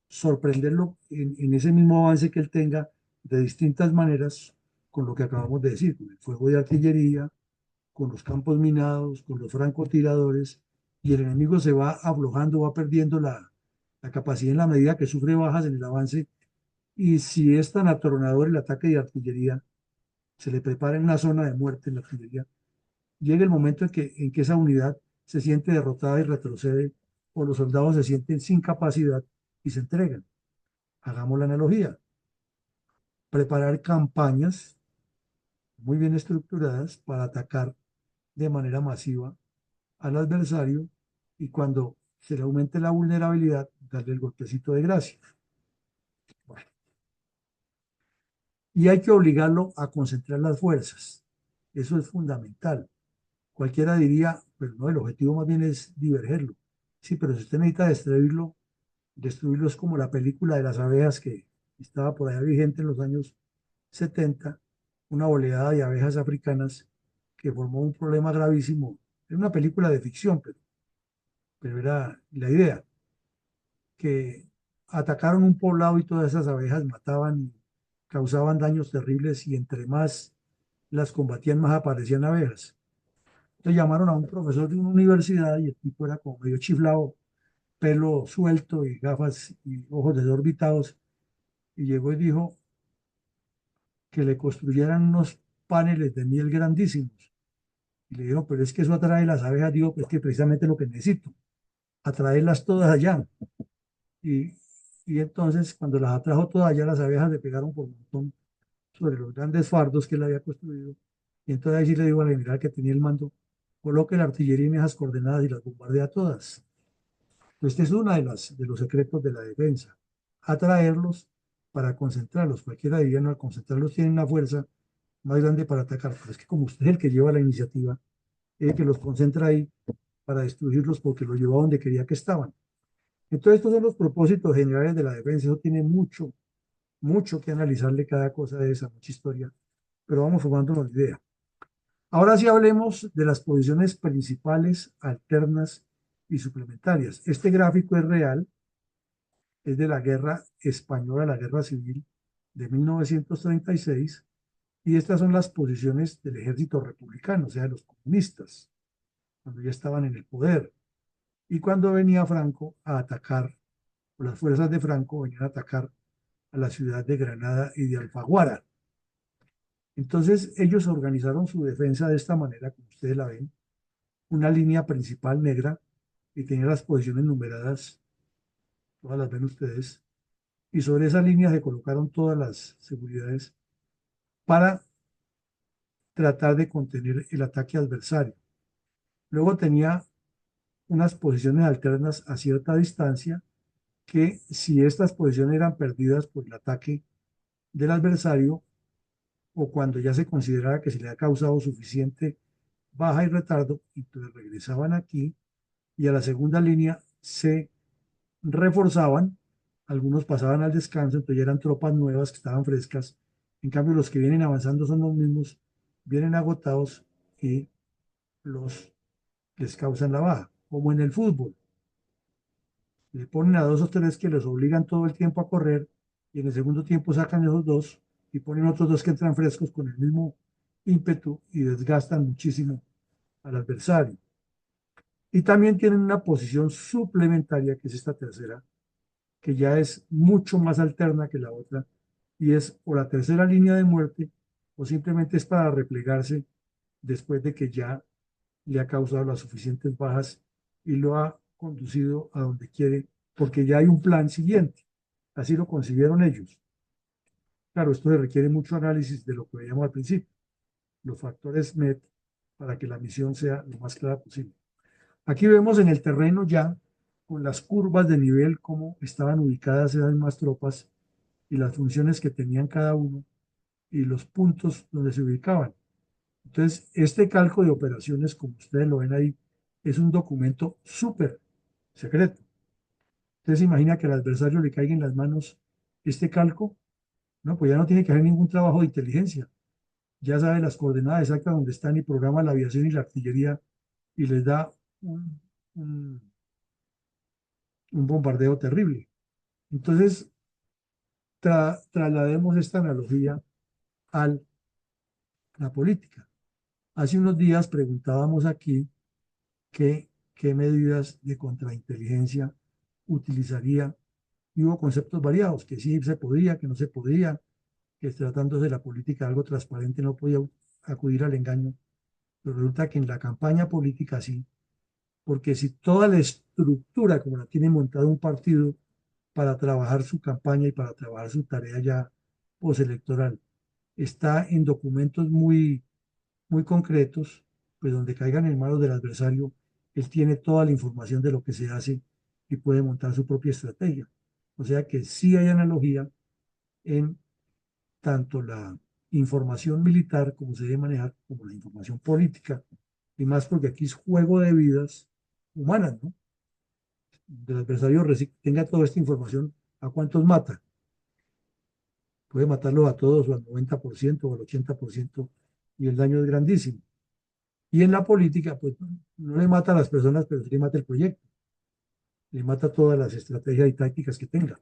sorprenderlo en ese mismo avance que él tenga de distintas maneras, con lo que acabamos de decir, con el fuego de artillería, con los campos minados, con los francotiradores, y el enemigo se va aflojando, va perdiendo la capacidad en la medida que sufre bajas en el avance, y si es tan atronador el ataque de artillería, se le prepara en una zona de muerte en la artillería, llega el momento en que esa unidad se siente derrotada y retrocede, o los soldados se sienten sin capacidad y se entregan. Hagamos la analogía. Preparar campañas muy bien estructuradas para atacar de manera masiva al adversario y cuando se le aumente la vulnerabilidad, darle el golpecito de gracia. Bueno, y hay que obligarlo a concentrar las fuerzas. Eso es fundamental. Cualquiera diría, pero no, el objetivo más bien es divergerlo. Sí, pero si usted necesita destruirlo es como la película de las abejas que estaba por allá vigente en los años 70, una oleada de abejas africanas que formó un problema gravísimo. Era una película de ficción, pero era la idea, que atacaron un poblado y todas esas abejas mataban y causaban daños terribles y entre más las combatían, más aparecían abejas. Entonces llamaron a un profesor de una universidad y el tipo era como medio chiflado, pelo suelto y gafas y ojos desorbitados, y llegó y dijo que le construyeran unos paneles de miel grandísimos. Y le dijo, pero es que eso atrae las abejas. Digo, pues que precisamente lo que necesito, atraerlas todas allá. Y, y entonces, cuando las atrajo todas allá, las abejas le pegaron por un montón sobre los grandes fardos que él había construido. Y entonces ahí sí le digo al general que tenía el mando, coloque la artillería en esas coordenadas y las bombardea todas. Este es uno de los secretos de la defensa, atraerlos para concentrarlos. Cualquiera diría, no, al concentrarlos tienen una fuerza más grande para atacar, pero es que como usted es el que lleva la iniciativa, es el que los concentra ahí para destruirlos porque los llevó a donde quería que estaban. Entonces, estos son los propósitos generales de la defensa. Eso tiene mucho que analizarle cada cosa de esa, mucha historia, pero vamos formándonos la idea. Ahora sí hablemos de las posiciones principales, alternas y suplementarias. Este gráfico es real, es de la guerra española, la guerra civil de 1936, y estas son las posiciones del ejército republicano, o sea, de los comunistas, cuando ya estaban en el poder. Y cuando venía Franco a atacar, o las fuerzas de Franco venían a atacar a la ciudad de Granada y de Alfaguara. Entonces ellos organizaron su defensa de esta manera, como ustedes la ven, una línea principal negra y tenía las posiciones numeradas, todas las ven ustedes, y sobre esa línea se colocaron todas las seguridades para tratar de contener el ataque adversario. Luego tenía unas posiciones alternas a cierta distancia que si estas posiciones eran perdidas por el ataque del adversario o cuando ya se consideraba que se le ha causado suficiente baja y retardo, entonces regresaban aquí y a la segunda línea se reforzaban, algunos pasaban al descanso, entonces ya eran tropas nuevas que estaban frescas, en cambio los que vienen avanzando son los mismos, vienen agotados y los les causan la baja, como en el fútbol. Le ponen a dos o tres que los obligan todo el tiempo a correr y en el segundo tiempo sacan esos dos y ponen otros dos que entran frescos con el mismo ímpetu y desgastan muchísimo al adversario. Y también tienen una posición suplementaria, que es esta tercera, que ya es mucho más alterna que la otra, y es o la tercera línea de muerte o simplemente es para replegarse después de que ya le ha causado las suficientes bajas y lo ha conducido a donde quiere, porque ya hay un plan siguiente. Así lo concibieron ellos. Claro, esto requiere mucho análisis de lo que veíamos al principio, los factores MET, para que la misión sea lo más clara posible. Aquí vemos en el terreno ya, con las curvas de nivel, cómo estaban ubicadas esas más tropas y las funciones que tenían cada uno y los puntos donde se ubicaban. Entonces, este calco de operaciones, como ustedes lo ven ahí, es un documento súper secreto. Entonces, imagina que al adversario le caiga en las manos este calco, no, pues ya no tiene que hacer ningún trabajo de inteligencia. Ya sabe las coordenadas exactas donde están y programa la aviación y la artillería y les da un, un, un bombardeo terrible. Entonces, traslademos esta analogía a la política. Hace unos días preguntábamos aquí qué medidas de contrainteligencia utilizaría y hubo conceptos variados, que sí se podía, que no se podía, que tratándose de la política algo transparente no podía acudir al engaño, pero resulta que en la campaña política sí, porque si toda la estructura como la tiene montada un partido para trabajar su campaña y para trabajar su tarea ya postelectoral, está en documentos muy concretos, pues donde caigan en manos del adversario, él tiene toda la información de lo que se hace y puede montar su propia estrategia. O sea que sí hay analogía en tanto la información militar como se debe manejar, como la información política, y más porque aquí es juego de vidas humanas, ¿no? Del adversario tenga toda esta información, ¿a cuántos mata? Puede matarlos a todos o al 90% o al 80% y el daño es grandísimo. Y en la política, pues no le mata a las personas, pero sí le mata el proyecto, le mata todas las estrategias y tácticas que tenga.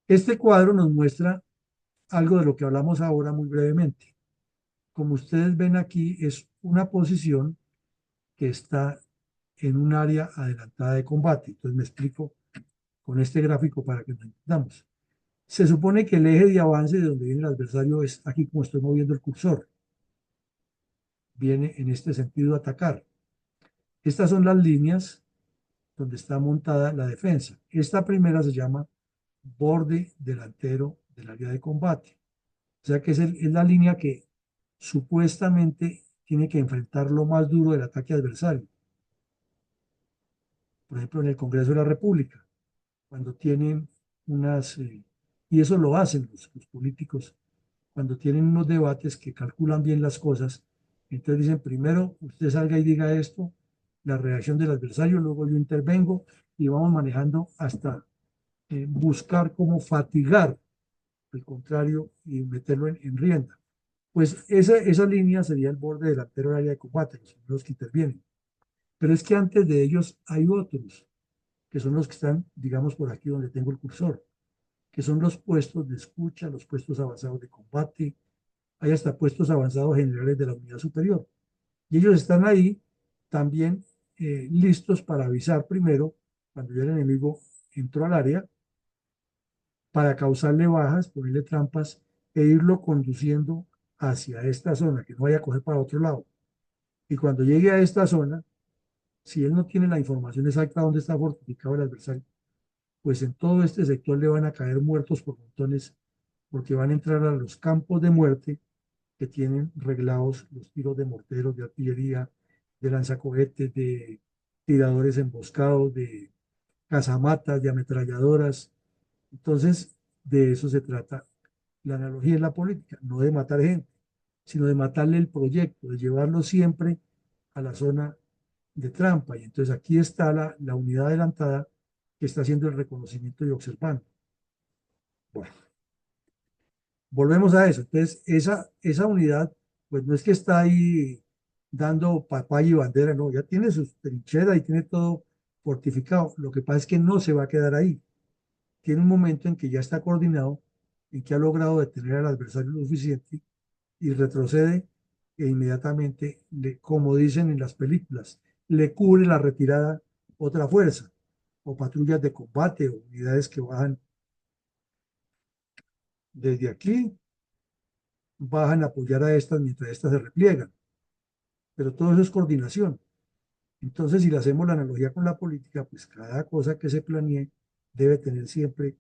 Este cuadro nos muestra algo de lo que hablamos ahora muy brevemente. Como ustedes ven aquí, es una posición que está en un área adelantada de combate. Entonces me explico con este gráfico para que nos entendamos. Se supone que el eje de avance de donde viene el adversario es aquí como estoy moviendo el cursor. Viene en este sentido a atacar. Estas son las líneas donde está montada la defensa. Esta primera se llama borde delantero del área de combate. O sea que es la línea que supuestamente tiene que enfrentar lo más duro del ataque adversario. Por ejemplo, en el Congreso de la República, cuando tienen y eso lo hacen los políticos, cuando tienen unos debates que calculan bien las cosas, entonces dicen, primero usted salga y diga esto, la reacción del adversario, luego yo intervengo y vamos manejando hasta buscar cómo fatigar al contrario y meterlo en rienda. Pues esa línea sería el borde delantero del área de combate, los primeros que intervienen. Pero es que antes de ellos hay otros, que son los que están, digamos, por aquí donde tengo el cursor, que son los puestos de escucha, los puestos avanzados de combate, hay hasta puestos avanzados generales de la unidad superior. Y ellos están ahí también listos para avisar primero cuando ya el enemigo entró al área para causarle bajas, ponerle trampas e irlo conduciendo hacia esta zona, que no vaya a coger para otro lado. Y cuando llegue a esta zona, si él no tiene la información exacta de dónde está fortificado el adversario, pues en todo este sector le van a caer muertos por montones, porque van a entrar a los campos de muerte que tienen reglados los tiros de morteros, de artillería, de lanzacohetes, de tiradores emboscados, de casamatas, de ametralladoras. Entonces, de eso se trata. La analogía es la política, no de matar gente, sino de matarle el proyecto, de llevarlo siempre a la zona de trampa. Y entonces aquí está la unidad adelantada que está haciendo el reconocimiento y observando. Bueno, volvemos a eso. Entonces, esa unidad, pues no es que está ahí dando papaya y bandera, no, ya tiene sus trincheras y tiene todo fortificado. Lo que pasa es que no se va a quedar ahí. Tiene un momento en que ya está coordinado, en que ha logrado detener al adversario lo suficiente y retrocede e inmediatamente, como dicen en las películas, le cubre la retirada otra fuerza o patrullas de combate o unidades que bajan desde aquí, bajan a apoyar a estas mientras estas se repliegan. Pero todo eso es coordinación. Entonces, si le hacemos la analogía con la política, pues cada cosa que se planee debe tener siempre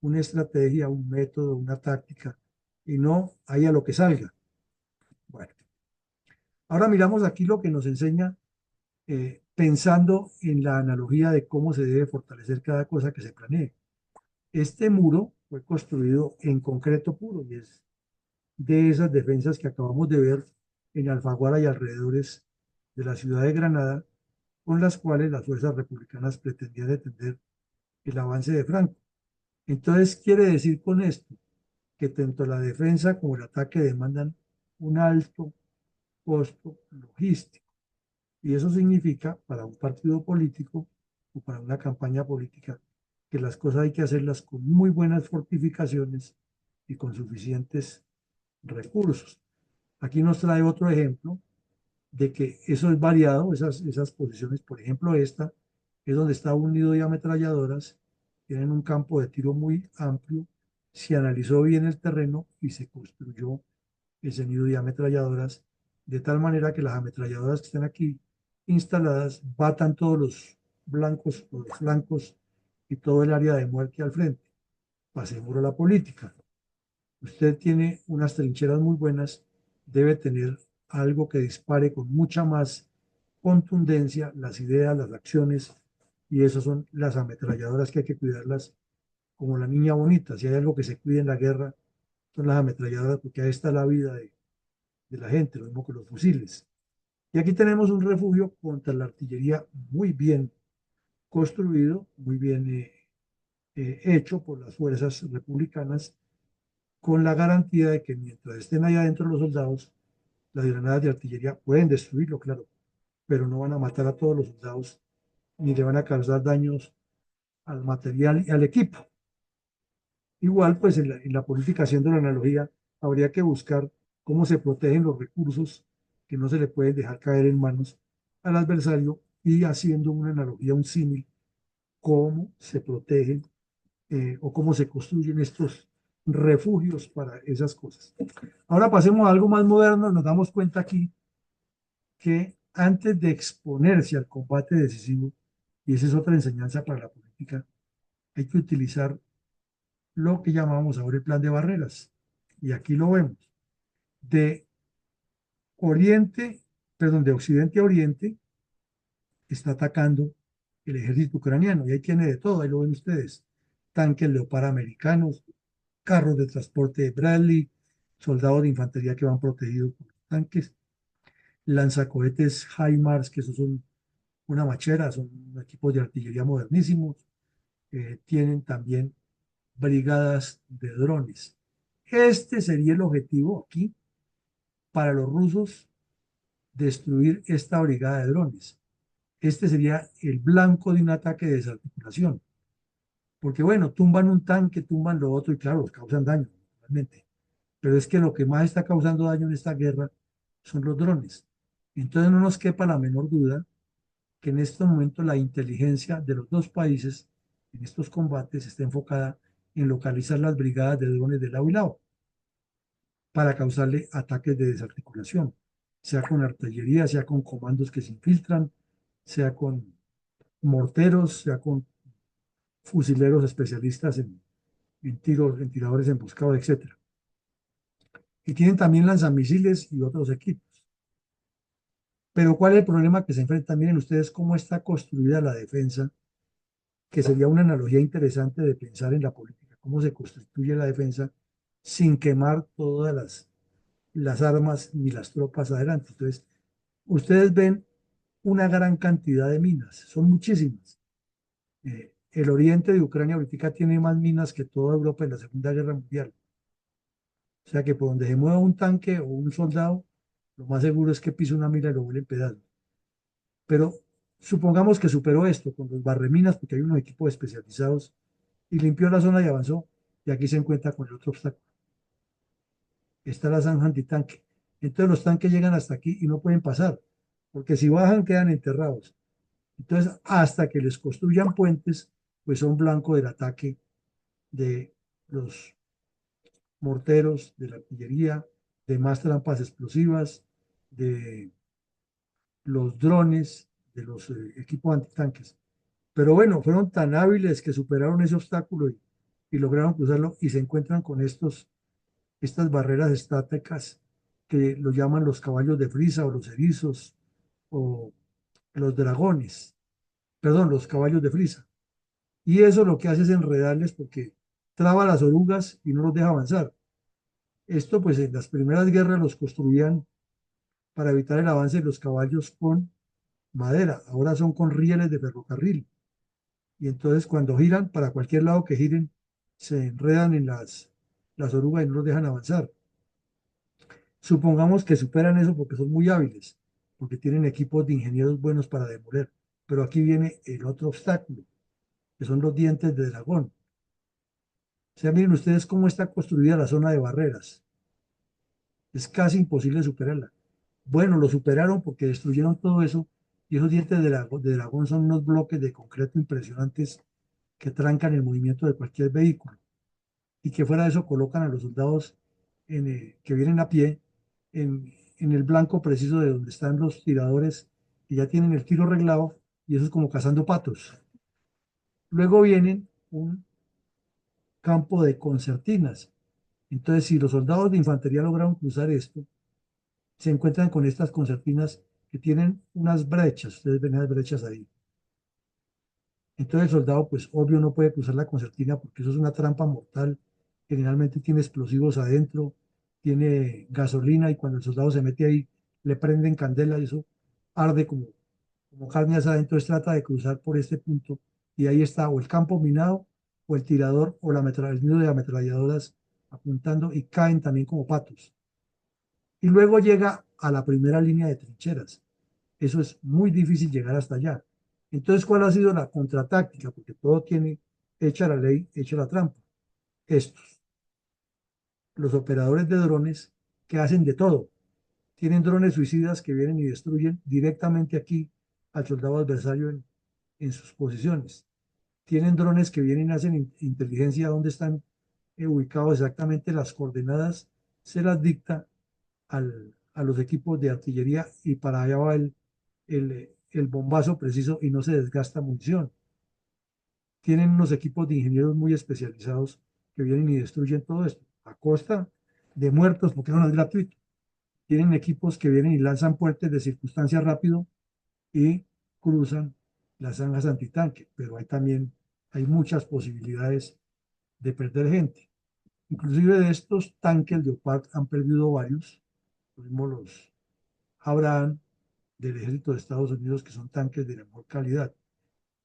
una estrategia, un método, una táctica, y no haya lo que salga. Bueno, ahora miramos aquí lo que nos enseña pensando en la analogía de cómo se debe fortalecer cada cosa que se planee. Este muro fue construido en concreto puro y es de esas defensas que acabamos de ver en Alfaguara y alrededores de la ciudad de Granada, con las cuales las fuerzas republicanas pretendían detener el avance de Franco. Entonces, quiere decir con esto que tanto la defensa como el ataque demandan un alto costo logístico. Y eso significa para un partido político o para una campaña política que las cosas hay que hacerlas con muy buenas fortificaciones y con suficientes recursos. Aquí nos trae otro ejemplo de que eso es variado, esas posiciones, por ejemplo, esta es donde está un nido de ametralladoras, tienen un campo de tiro muy amplio, se analizó bien el terreno y se construyó ese nido de ametralladoras, de tal manera que las ametralladoras que están aquí instaladas batan todos los blancos o los flancos y todo el área de muerte al frente. Pasemos a la política. Usted tiene unas trincheras muy buenas, debe tener algo que dispare con mucha más contundencia las ideas, las acciones, y esas son las ametralladoras que hay que cuidarlas como la niña bonita. Si hay algo que se cuida en la guerra, son las ametralladoras, porque ahí está la vida de la gente, lo mismo que los fusiles. Y aquí tenemos un refugio contra la artillería muy bien construido, muy bien hecho por las fuerzas republicanas, con la garantía de que mientras estén allá adentro los soldados, las granadas de artillería pueden destruirlo, claro, pero no van a matar a todos los soldados ni le van a causar daños al material y al equipo. Igual, pues en la política, haciendo la analogía, habría que buscar cómo se protegen los recursos que no se le pueden dejar caer en manos al adversario y haciendo una analogía, un símil, cómo se protegen o cómo se construyen estos refugios para esas cosas. Ahora pasemos a algo más moderno. Nos damos cuenta aquí que antes de exponerse al combate decisivo, y esa es otra enseñanza para la política, hay que utilizar lo que llamamos ahora el plan de barreras. Y aquí lo vemos. De oriente, perdón, de occidente a oriente, está atacando el ejército ucraniano. Y ahí tiene de todo, ahí lo ven ustedes. Tanques Leopard americanos, carros de transporte de Bradley, soldados de infantería que van protegidos por tanques, lanzacohetes HIMARS, que esos son una machera, son equipos de artillería modernísimos, tienen también brigadas de drones. Este sería el objetivo aquí para los rusos, destruir esta brigada de drones. Este sería el blanco de un ataque de desarticulación. Porque bueno, tumban un tanque, tumban lo otro y claro, causan daño, realmente. Pero es que lo que más está causando daño en esta guerra son los drones. Entonces no nos quepa la menor duda que en este momento la inteligencia de los dos países en estos combates está enfocada en localizar las brigadas de drones de lado y lado para causarle ataques de desarticulación, sea con artillería, sea con comandos que se infiltran, sea con morteros, sea con fusileros especialistas en tiros, en tiradores emboscados, etcétera. Y tienen también lanzamisiles y otros equipos. Pero ¿cuál es el problema que se enfrentan? Miren ustedes cómo está construida la defensa, que sería una analogía interesante de pensar en la política, cómo se constituye la defensa sin quemar todas las armas ni las tropas adelante. Entonces, ustedes ven una gran cantidad de minas, son muchísimas. El oriente de Ucrania ahorita tiene más minas que toda Europa en la Segunda Guerra Mundial. O sea que por donde se mueva un tanque o un soldado, lo más seguro es que pise una mina y lo vuele en pedazos. Pero supongamos que superó esto con los barreminas, porque hay unos equipos especializados, y limpió la zona y avanzó. Y aquí se encuentra con el otro obstáculo. Está la zanja antitanque. Entonces los tanques llegan hasta aquí y no pueden pasar, porque si bajan quedan enterrados. Entonces, hasta que les construyan puentes, pues son blanco del ataque de los morteros, de la artillería, de más trampas explosivas, de los drones, de los equipos antitanques. Pero bueno, fueron tan hábiles que superaron ese obstáculo y lograron cruzarlo y se encuentran con estas barreras estáticas que lo llaman los caballos de frisa o los erizos o los dragones, perdón, los caballos de frisa. Y eso lo que hace es enredarles porque traba las orugas y no los deja avanzar. Esto pues en las primeras guerras los construían para evitar el avance de los caballos con madera, ahora son con rieles de ferrocarril. Y entonces cuando giran, para cualquier lado que giren, se enredan en las orugas y no los dejan avanzar. Supongamos que superan eso porque son muy hábiles, porque tienen equipos de ingenieros buenos para demoler. Pero aquí viene el otro obstáculo, que son los dientes de dragón. O sea, miren ustedes cómo está construida la zona de barreras. Es casi imposible superarla. Bueno, lo superaron porque destruyeron todo eso y esos dientes de dragón son unos bloques de concreto impresionantes que trancan el movimiento de cualquier vehículo. Y que fuera de eso colocan a los soldados que vienen a pie en el blanco preciso de donde están los tiradores que ya tienen el tiro reglado y eso es como cazando patos. Luego vienen un campo de concertinas. Entonces, si los soldados de infantería lograron cruzar esto, se encuentran con estas concertinas que tienen unas brechas. Ustedes ven las brechas ahí. Entonces el soldado, pues obvio, no puede cruzar la concertina porque eso es una trampa mortal. Generalmente tiene explosivos adentro, tiene gasolina y cuando el soldado se mete ahí, le prenden candela y eso arde como carne asada. Entonces trata de cruzar por este punto y ahí está o el campo minado o el tirador o el nido de ametralladoras apuntando y caen también como patos. Y luego llega a la primera línea de trincheras. Eso es muy difícil llegar hasta allá. Entonces, ¿cuál ha sido la contratáctica? Porque todo tiene hecha la ley, hecha la trampa. Estos, los operadores de drones que hacen de todo. Tienen drones suicidas que vienen y destruyen directamente aquí al soldado adversario en sus posiciones. Tienen drones que vienen y hacen inteligencia donde están ubicados exactamente las coordenadas, se las dicta a los equipos de artillería y para allá va el bombazo preciso y no se desgasta munición. Tienen unos equipos de ingenieros muy especializados que vienen y destruyen todo esto a costa de muertos porque no es gratuito. Tienen equipos que vienen y lanzan puentes de circunstancia rápido y cruzan las zanjas antitanque, pero hay muchas posibilidades de perder gente. Inclusive de estos tanques Leopard han perdido varios, tuvimos los Abraham del ejército de Estados Unidos, que son tanques de la mejor calidad.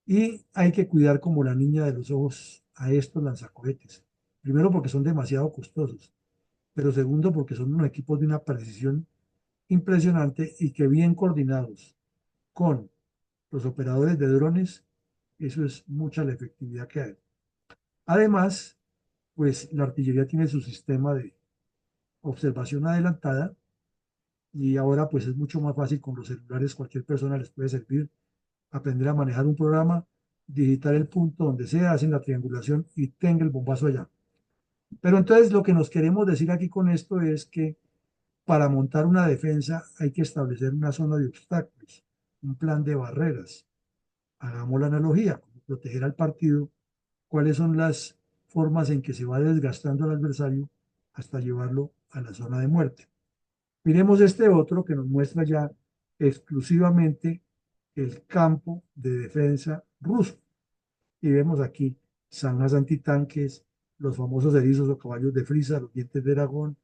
Y hay que cuidar como la niña de los ojos a estos lanzacohetes. Primero porque son demasiado costosos, pero segundo porque son unos equipos de una precisión impresionante y que bien coordinados con los operadores de drones, eso es mucha la efectividad que hay. Además, pues la artillería tiene su sistema de observación adelantada y ahora pues es mucho más fácil con los celulares, cualquier persona les puede servir aprender a manejar un programa, digitar el punto donde sea, hacen la triangulación y tenga el bombazo allá. Pero entonces lo que nos queremos decir aquí con esto es que para montar una defensa hay que establecer una zona de obstáculos, un plan de barreras. Hagamos la analogía, proteger al partido, cuáles son las formas en que se va desgastando al adversario hasta llevarlo a la zona de muerte. Miremos este otro que nos muestra ya exclusivamente el campo de defensa ruso. Y vemos aquí zanjas antitanques, los famosos erizos o caballos de frisa, los dientes de dragón,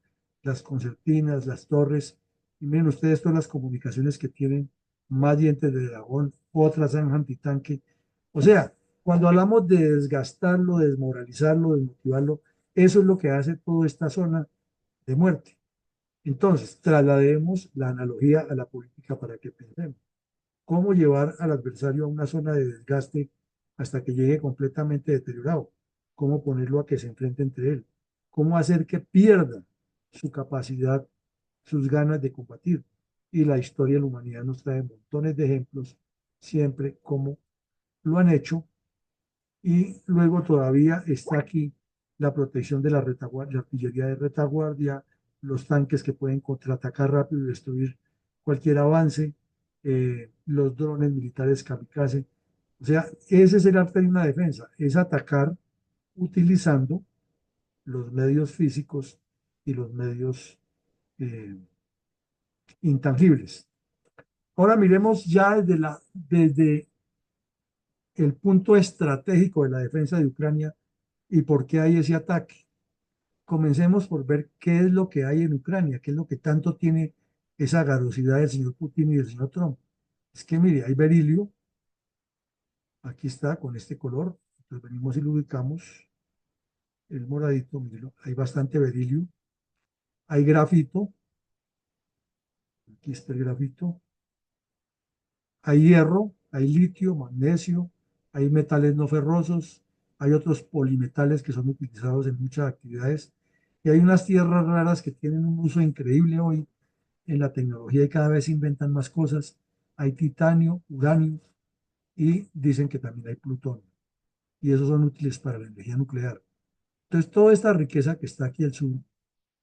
las concertinas, las torres. Y miren ustedes todas las comunicaciones que tienen más dientes de dragón, otra zanja antitanque. O sea, cuando hablamos de desgastarlo, desmoralizarlo, desmotivarlo, eso es lo que hace toda esta zona de muerte. Entonces, traslademos la analogía a la política para que pensemos. ¿Cómo llevar al adversario a una zona de desgaste hasta que llegue completamente deteriorado? ¿Cómo ponerlo a que se enfrente entre él? ¿Cómo hacer que pierda su capacidad, sus ganas de combatir? Y la historia de la humanidad nos trae montones de ejemplos siempre como lo han hecho. Y luego todavía está aquí la protección de la retaguardia, la artillería de retaguardia, los tanques que pueden contraatacar rápido y destruir cualquier avance, los drones militares kamikaze. O sea, ese es el arte de una defensa, es atacar utilizando los medios físicos y los medios eh, intangibles. Ahora miremos ya desde el punto estratégico de la defensa de Ucrania y por qué hay ese ataque. Comencemos por ver qué es lo que hay en Ucrania, qué es lo que tanto tiene esa garosidad del señor Putin y del señor Trump. Es que, mire, hay berilio, aquí está con este color, entonces venimos y lo ubicamos, el moradito, mírelo, hay bastante berilio, hay grafito, aquí está el grafito, hay hierro, hay litio, magnesio, hay metales no ferrosos, hay otros polimetales que son utilizados en muchas actividades, y hay unas tierras raras que tienen un uso increíble hoy en la tecnología y cada vez se inventan más cosas. Hay titanio, uranio y dicen que también hay plutonio. Y esos son útiles para la energía nuclear. Entonces, toda esta riqueza que está aquí al sur,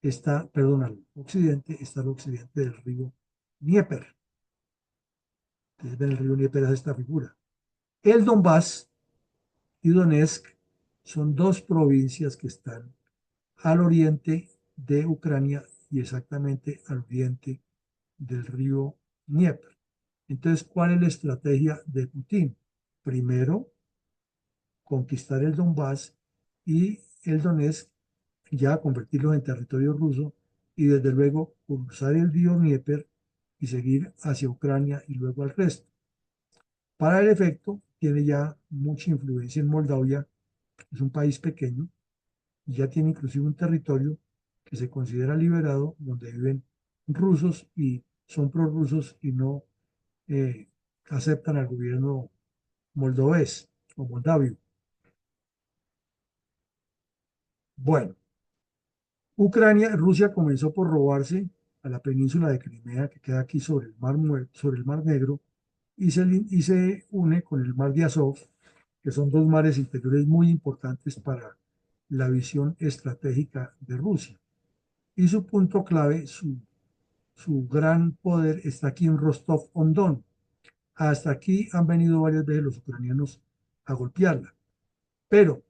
está, perdón, al occidente, está al occidente del río Dnieper. Entonces, ven el río Dnieper es esta figura. El Donbass y Donetsk son dos provincias que están al oriente de Ucrania y exactamente al oriente del río Dnieper. Entonces, ¿cuál es la estrategia de Putin? Primero, conquistar el Donbass y el Donetsk, ya convertirlos en territorio ruso y desde luego cruzar el río Dnieper y seguir hacia Ucrania y luego al resto. Para el efecto, tiene ya mucha influencia en Moldavia, es un país pequeño, y ya tiene inclusive un territorio que se considera liberado, donde viven rusos y son prorrusos y no eh, aceptan al gobierno moldovés o moldavio. Bueno, Rusia comenzó por robarse a la península de Crimea, que queda aquí sobre el Mar Negro, y se une con el Mar de Azov, que son dos mares interiores muy importantes para la visión estratégica de Rusia. Y su punto clave, su gran poder está aquí en Rostov-on-Don. Hasta aquí han venido varias veces los ucranianos a golpearla. Pero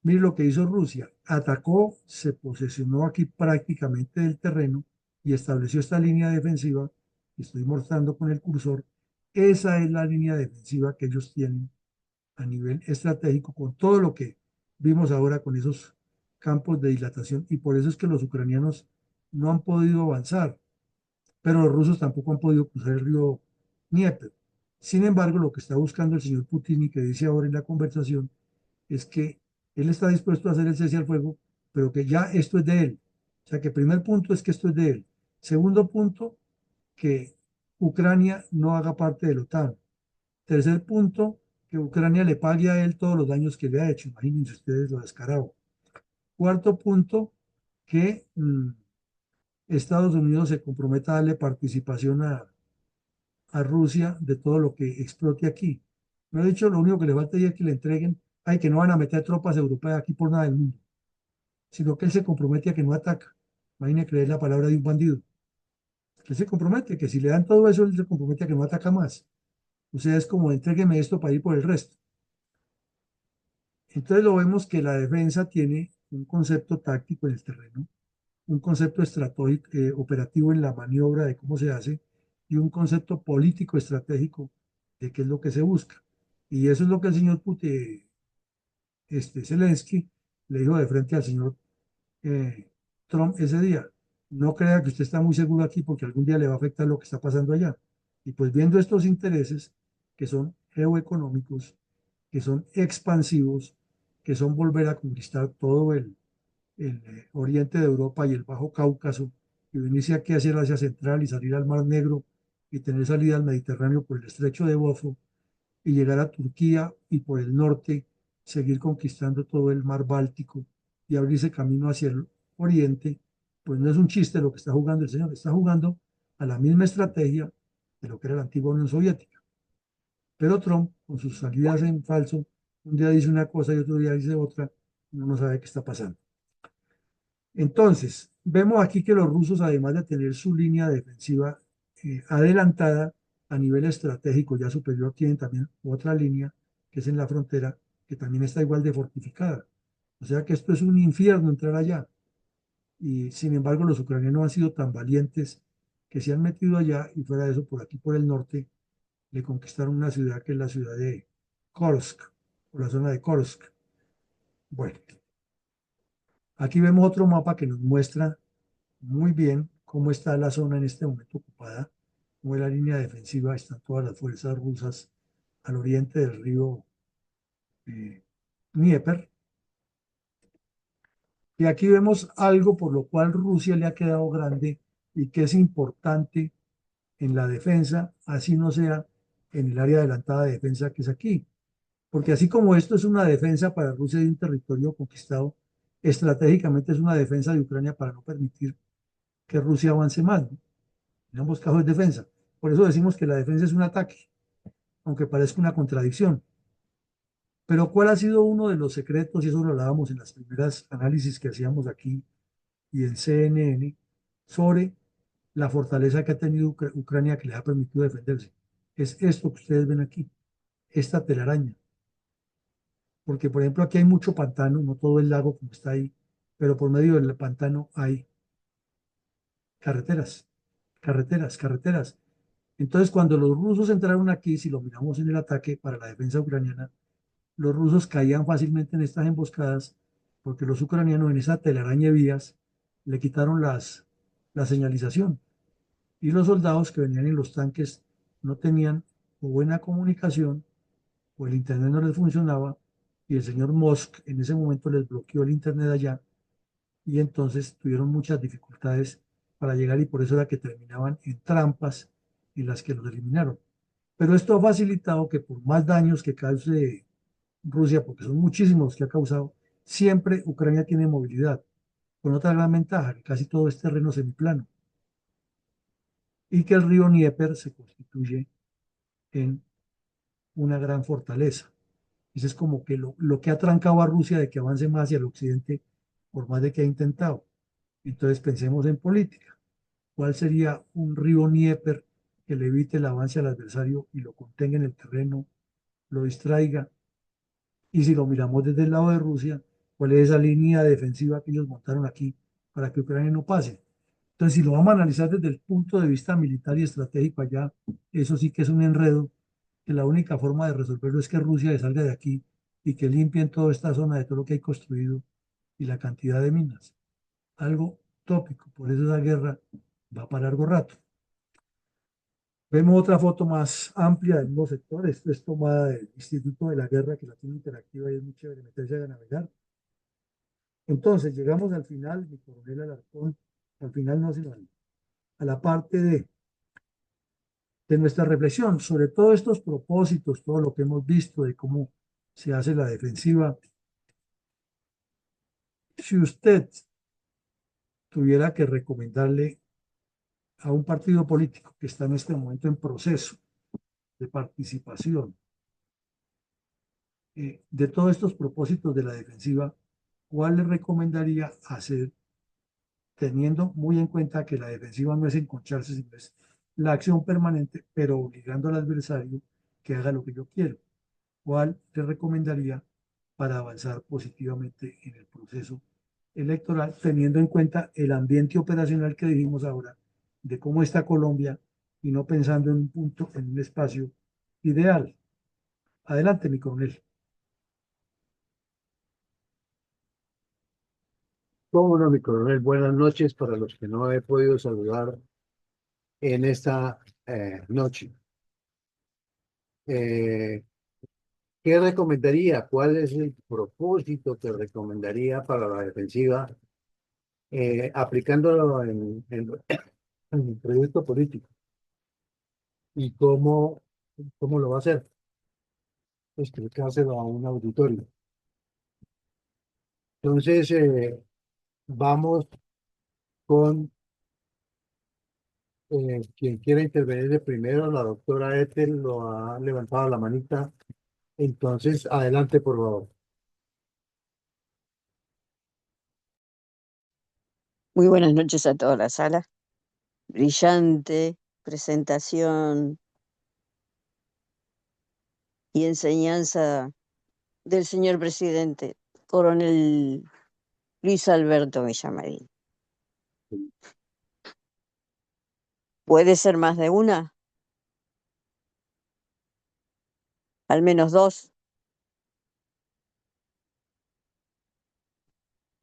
mire lo que hizo Rusia. Atacó, se posesionó aquí prácticamente del terreno y estableció esta línea defensiva que estoy mostrando con el cursor. Esa es la línea defensiva que ellos tienen a nivel estratégico con todo lo que vimos ahora con esos campos de dilatación. Y por eso es que los ucranianos no han podido avanzar, pero los rusos tampoco han podido cruzar el río Dnieper. Sin embargo, lo que está buscando el señor Putin y que dice ahora en la conversación es que él está dispuesto a hacer el cese al fuego, pero que ya esto es de él. O sea que el primer punto es que esto es de él. Segundo punto, que Ucrania no haga parte de la OTAN. Tercer punto, que Ucrania le pague a él todos los daños que le ha hecho. Imagínense ustedes lo descarado. Cuarto punto, que Estados Unidos se comprometa a darle participación a Rusia de todo lo que explote aquí. Me ha dicho, lo único que le falta es que le entreguen, ay, que no van a meter tropas europeas aquí por nada del mundo, sino que él se compromete a que no ataca. Imagine creer la palabra de un bandido. Él se compromete, que si le dan todo eso, él se compromete a que no ataca más. O sea, es como entrégueme esto para ir por el resto. Entonces lo vemos que la defensa tiene un concepto táctico en el terreno, un concepto estratégico, operativo en la maniobra de cómo se hace y un concepto político estratégico de qué es lo que se busca. Y eso es lo que el señor Zelensky le dijo de frente al señor eh, Trump ese día. No crea que usted está muy seguro aquí porque algún día le va a afectar lo que está pasando allá. Y pues viendo estos intereses que son geoeconómicos, que son expansivos, que son volver a conquistar todo el oriente de Europa y el Bajo Cáucaso y venirse aquí hacia el Asia Central y salir al Mar Negro y tener salida al Mediterráneo por el estrecho de Bósforo y llegar a Turquía y por el norte seguir conquistando todo el mar Báltico y abrirse camino hacia el oriente, pues no es un chiste lo que está jugando el señor, está jugando a la misma estrategia de lo que era la antigua Unión Soviética. Pero Trump, con sus salidas en falso, un día dice una cosa y otro día dice otra, uno no sabe qué está pasando. Entonces, vemos aquí que los rusos, además de tener su línea defensiva adelantada a nivel estratégico ya superior, tienen también otra línea que es en la frontera, que también está igual de fortificada. O sea que esto es un infierno entrar allá. Y sin embargo, los ucranianos han sido tan valientes que se han metido allá y fuera de eso, por aquí, por el norte, le conquistaron una ciudad que es la ciudad de Kursk, o la zona de Kursk. Bueno, aquí vemos otro mapa que nos muestra muy bien cómo está la zona en este momento ocupada, cómo es la línea defensiva, están todas las fuerzas rusas al oriente del río Dnieper. Y aquí vemos algo por lo cual Rusia le ha quedado grande y que es importante en la defensa, así no sea en el área adelantada de defensa que es aquí. Porque así como esto es una defensa para Rusia de un territorio conquistado, estratégicamente es una defensa de Ucrania para no permitir que Rusia avance más, ¿no? En ambos casos es defensa. Por eso decimos que la defensa es un ataque, aunque parezca una contradicción. Pero ¿cuál ha sido uno de los secretos? Y eso lo hablábamos en las primeras análisis que hacíamos aquí y en CNN sobre la fortaleza que ha tenido Ucrania que le ha permitido defenderse. Es esto que ustedes ven aquí, esta telaraña. Porque, por ejemplo, aquí hay mucho pantano, no todo el lago como está ahí, pero por medio del pantano hay carreteras, carreteras. Entonces, cuando los rusos entraron aquí, si lo miramos en el ataque para la defensa ucraniana, los rusos caían fácilmente en estas emboscadas porque los ucranianos en esa telaraña de vías le quitaron la señalización y los soldados que venían en los tanques no tenían o buena comunicación o el internet no les funcionaba y el señor Musk en ese momento les bloqueó el internet allá y entonces tuvieron muchas dificultades para llegar y por eso era que terminaban en trampas en las que los eliminaron. Pero esto ha facilitado que por más daños que cause Rusia, porque son muchísimos los que ha causado, siempre Ucrania tiene movilidad, con otra gran ventaja, que casi todo es terreno semiplano, y que el río Dnieper se constituye en una gran fortaleza. Eso es como que lo que ha trancado a Rusia de que avance más hacia el occidente, por más de que ha intentado. Entonces pensemos en política. ¿Cuál sería un río Dnieper que le evite el avance al adversario y lo contenga en el terreno, lo distraiga? Y si lo miramos desde el lado de Rusia, ¿cuál es esa línea defensiva que ellos montaron aquí para que Ucrania no pase? Entonces, si lo vamos a analizar desde el punto de vista militar y estratégico allá, eso sí que es un enredo, que la única forma de resolverlo es que Rusia se salga de aquí y que limpien toda esta zona de todo lo que hay construido y la cantidad de minas. Algo tópico, por eso esa guerra va para largo rato. Vemos otra foto más amplia del mismo sector. Esto es tomada del Instituto de la Guerra, que la tiene interactiva y es muy chévere meterse a navegar. Entonces, llegamos al final, mi coronel Alarcón, al final no, sino a la parte de nuestra reflexión sobre todos estos propósitos, todo lo que hemos visto de cómo se hace la defensiva. Si usted tuviera que recomendarle a un partido político que está en este momento en proceso de participación de todos estos propósitos de la defensiva, ¿cuál le recomendaría hacer teniendo muy en cuenta que la defensiva no es enconcharse, sino es la acción permanente, pero obligando al adversario que haga lo que yo quiero? ¿Cuál le recomendaría para avanzar positivamente en el proceso electoral, teniendo en cuenta el ambiente operacional que dijimos ahora, de cómo está Colombia y no pensando en un punto, en un espacio ideal? Adelante, mi coronel. Cómo no, mi coronel, buenas noches para los que no he podido saludar en esta noche. Eh, ¿Qué recomendaría? ¿Cuál es el propósito que recomendaría para la defensiva aplicándolo en el proyecto político. ¿Y cómo lo va a hacer? Explicárselo a un auditorio. Entonces, vamos con quien quiera intervenir de primero. La doctora Ethel lo ha levantado la manita. Entonces, adelante, por favor. Muy buenas noches a toda la sala. Brillante presentación y enseñanza del señor presidente, coronel Luis Alberto Villamarín. ¿Puede ser más de una? Al menos dos.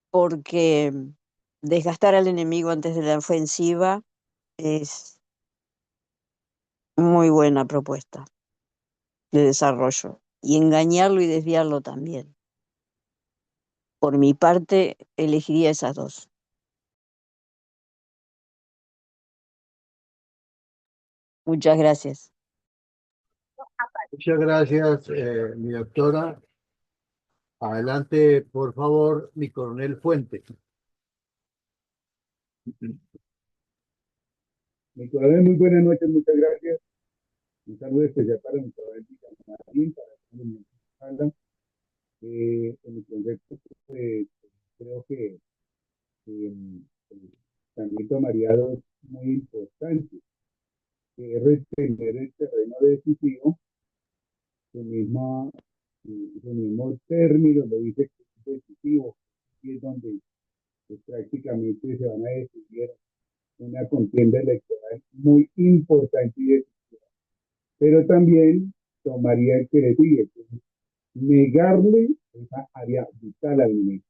Porque desgastar al enemigo antes de la ofensiva es muy buena propuesta de desarrollo. Y engañarlo y desviarlo también. Por mi parte, elegiría esas dos. Muchas gracias. Muchas gracias, mi doctora. Adelante, por favor, mi coronel Fuente. Mi coronel, muy buenas noches, muchas gracias. Un saludo especial para mi coronel Martín, para todos los que hablan. En mi concepto, pues, creo que también tomaría dos muy importantes, que es retener el terreno decisivo, su, misma, su mismo término lo dice que es decisivo, y es donde pues, prácticamente se van a decidir una contienda electoral muy importante y decisiva. Pero también tomaría el que le sigue, que es negarle esa área vital al enemigo,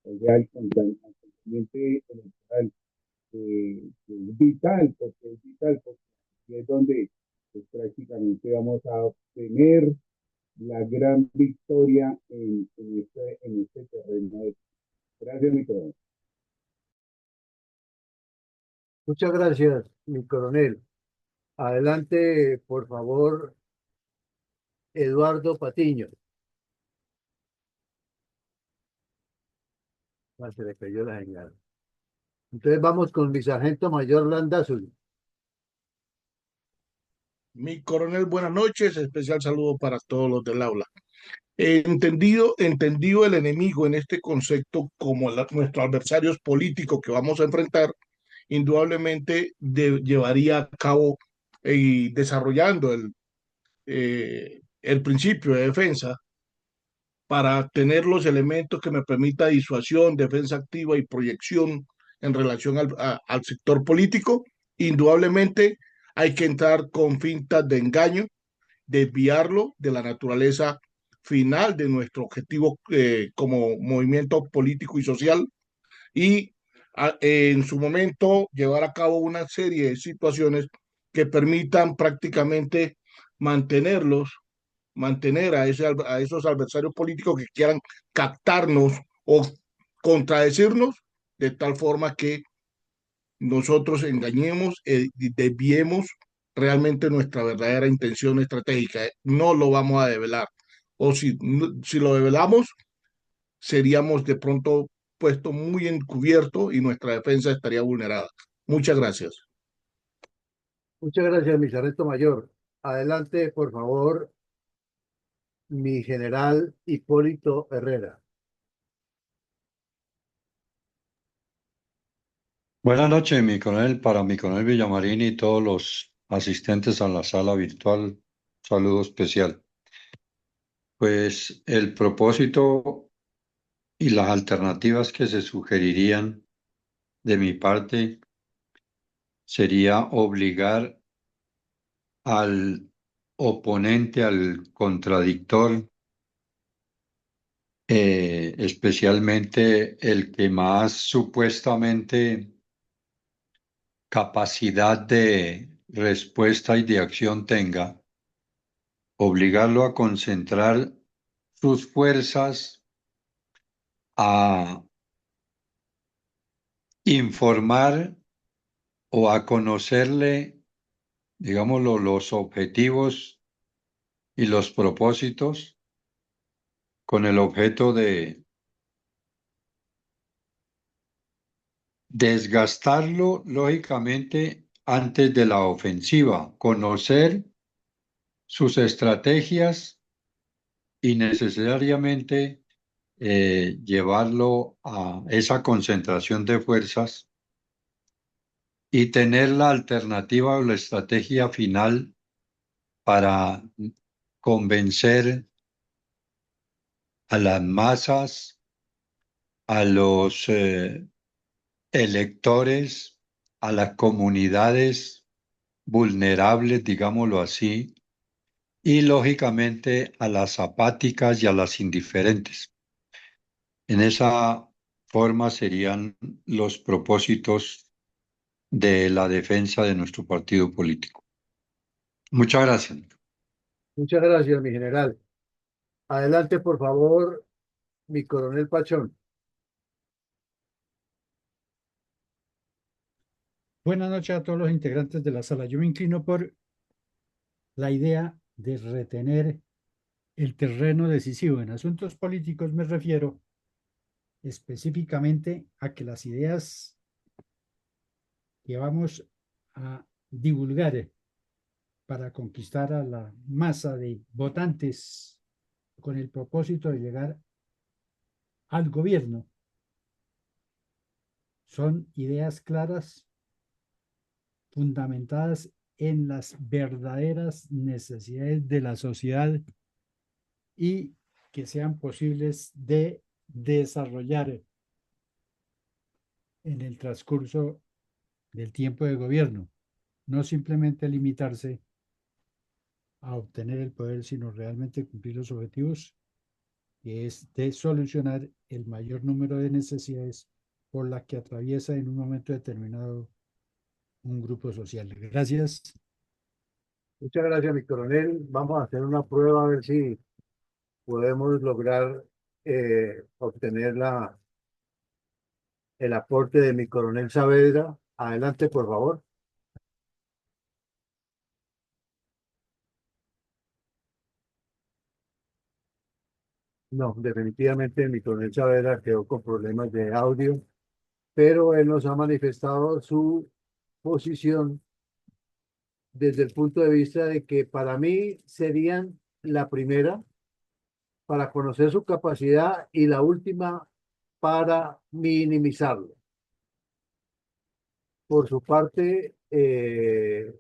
o sea, el contribuyente electoral, que es vital, porque aquí es donde pues, prácticamente vamos a obtener la gran victoria en este terreno. Gracias, mi coronel. Muchas gracias, mi coronel. Adelante, por favor, Eduardo Patiño. Ah, se le cayó la señal. Entonces vamos con mi sargento mayor Landazuri. Mi coronel, buenas noches, especial saludo para todos los del aula. Entendido el enemigo en este concepto como nuestros adversarios políticos que vamos a enfrentar, indudablemente llevaría a cabo y desarrollando el principio de defensa para tener los elementos que me permita disuasión, defensa activa y proyección en relación al sector político. Indudablemente hay que entrar con fintas de engaño, desviarlo de la naturaleza final de nuestro objetivo como movimiento político y social y en su momento llevar a cabo una serie de situaciones que permitan prácticamente mantenerlos, mantener a esos adversarios políticos que quieran captarnos o contradecirnos de tal forma que nosotros engañemos y desviemos realmente nuestra verdadera intención estratégica. No lo vamos a develar. O si lo develamos, seríamos de pronto puesto muy encubierto y nuestra defensa estaría vulnerada. Muchas gracias. Muchas gracias, mi sargento mayor. Adelante, por favor, mi general Hipólito Herrera. Buenas noches, mi coronel, para mi coronel Villamarín y todos los asistentes a la sala virtual. Saludo especial. Pues el propósito y las alternativas que se sugerirían de mi parte sería obligar al oponente, al contradictor, especialmente el que más supuestamente capacidad de respuesta y de acción tenga, obligarlo a concentrar sus fuerzas a informar o a conocerle, digámoslo, los objetivos y los propósitos con el objeto de desgastarlo, lógicamente, antes de la ofensiva, conocer sus estrategias y necesariamente llevarlo a esa concentración de fuerzas y tener la alternativa o la estrategia final para convencer a las masas, a los electores, a las comunidades vulnerables, digámoslo así, y lógicamente a las apáticas y a las indiferentes. En esa forma serían los propósitos de la defensa de nuestro partido político. Muchas gracias. Muchas gracias, mi general. Adelante, por favor, mi coronel Pachón. Buenas noches a todos los integrantes de la sala. Yo me inclino por la idea de retener el terreno decisivo. En asuntos políticos me refiero específicamente a que las ideas que vamos a divulgar para conquistar a la masa de votantes con el propósito de llegar al gobierno son ideas claras, fundamentadas en las verdaderas necesidades de la sociedad y que sean posibles de desarrollar en el transcurso del tiempo de gobierno, no simplemente limitarse a obtener el poder, sino realmente cumplir los objetivos, que es de solucionar el mayor número de necesidades por las que atraviesa en un momento determinado un grupo social. Gracias. Muchas gracias, mi coronel. Vamos a hacer una prueba a ver si podemos lograr obtener el aporte de mi coronel Saavedra. Adelante, por favor. No, definitivamente mi coronel Saavedra quedó con problemas de audio, pero él nos ha manifestado su posición desde el punto de vista de que para mí serían la primera para conocer su capacidad y la última para minimizarlo. Por su parte,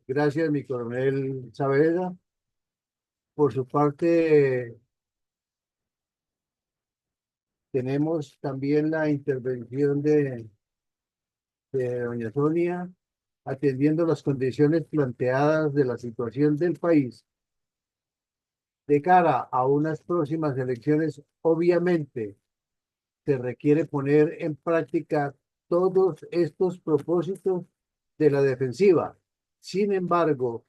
gracias, mi coronel Saavedra. Por su parte, tenemos también la intervención de doña Sonia, atendiendo las condiciones planteadas de la situación del país. De cara a unas próximas elecciones, obviamente, se requiere poner en práctica todos estos propósitos de la defensiva. Sin embargo,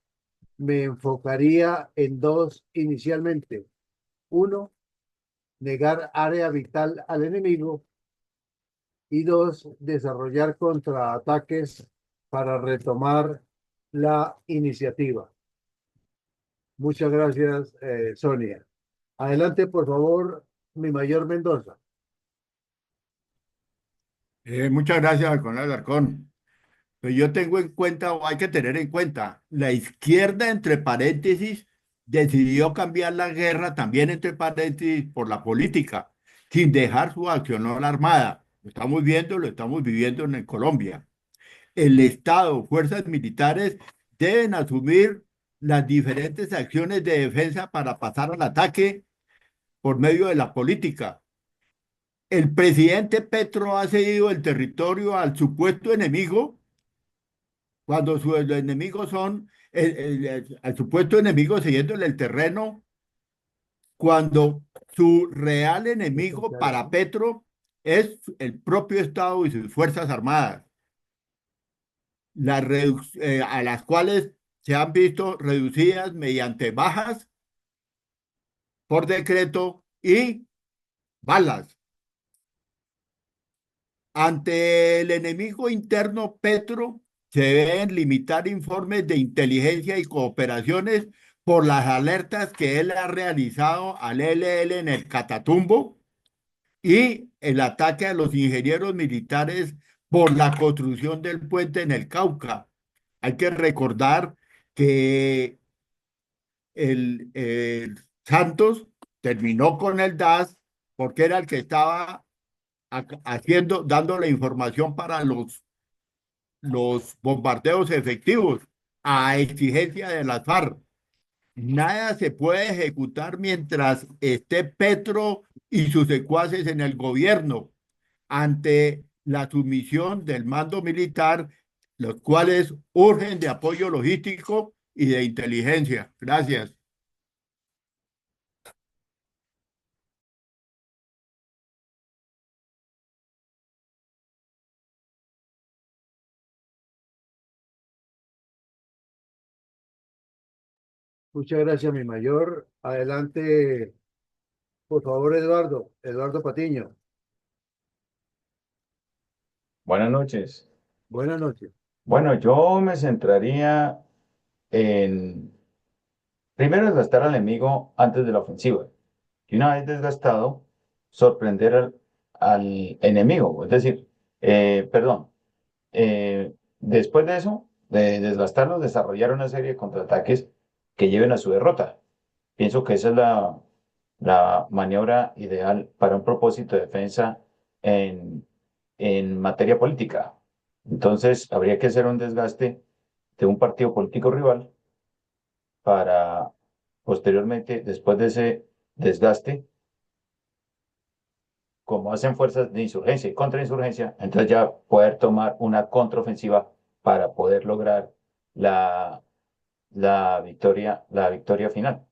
me enfocaría en dos inicialmente. Uno, negar área vital al enemigo. Y dos, desarrollar contraataques para retomar la iniciativa. Muchas gracias, Sonia. Adelante, por favor, mi mayor Mendoza. Muchas gracias, coronel Alarcón. Pues yo tengo en cuenta, o hay que tener en cuenta, la izquierda, entre paréntesis, decidió cambiar la guerra también, entre paréntesis, por la política, sin dejar su acción armada. Lo estamos viendo, lo estamos viviendo en Colombia. El Estado, fuerzas militares, deben asumir las diferentes acciones de defensa para pasar al ataque por medio de la política. El presidente Petro ha cedido el territorio al supuesto enemigo cuando sus enemigos son al supuesto enemigo cediéndole el terreno, cuando su real enemigo para Petro es el propio Estado y sus Fuerzas Armadas, a las cuales se han visto reducidas mediante bajas por decreto y balas. Ante el enemigo interno, Petro se deben limitar informes de inteligencia y cooperaciones por las alertas que él ha realizado al ELN en el Catatumbo y el ataque a los ingenieros militares por la construcción del puente en el Cauca. Hay que recordar que el Santos terminó con el DAS porque era el que estaba haciendo, dando la información para los bombardeos efectivos a exigencia de las FARC. Nada se puede ejecutar mientras esté Petro y sus secuaces en el gobierno ante la sumisión del mando militar, los cuales urgen de apoyo logístico y de inteligencia. Gracias. Muchas gracias, mi mayor. Adelante, por favor, Eduardo. Eduardo Patiño. Buenas noches. Buenas noches. Bueno, yo me centraría en primero desgastar al enemigo antes de la ofensiva. Y una vez desgastado, sorprender al enemigo. Es decir, perdón, después de eso, de desgastarlo, desarrollar una serie de contraataques que lleven a su derrota. Pienso que esa es la maniobra ideal para un propósito de defensa en, en materia política. Entonces, habría que hacer un desgaste de un partido político rival para posteriormente, después de ese desgaste, como hacen fuerzas de insurgencia y contrainsurgencia, entonces ya poder tomar una contraofensiva para poder lograr la, la victoria final.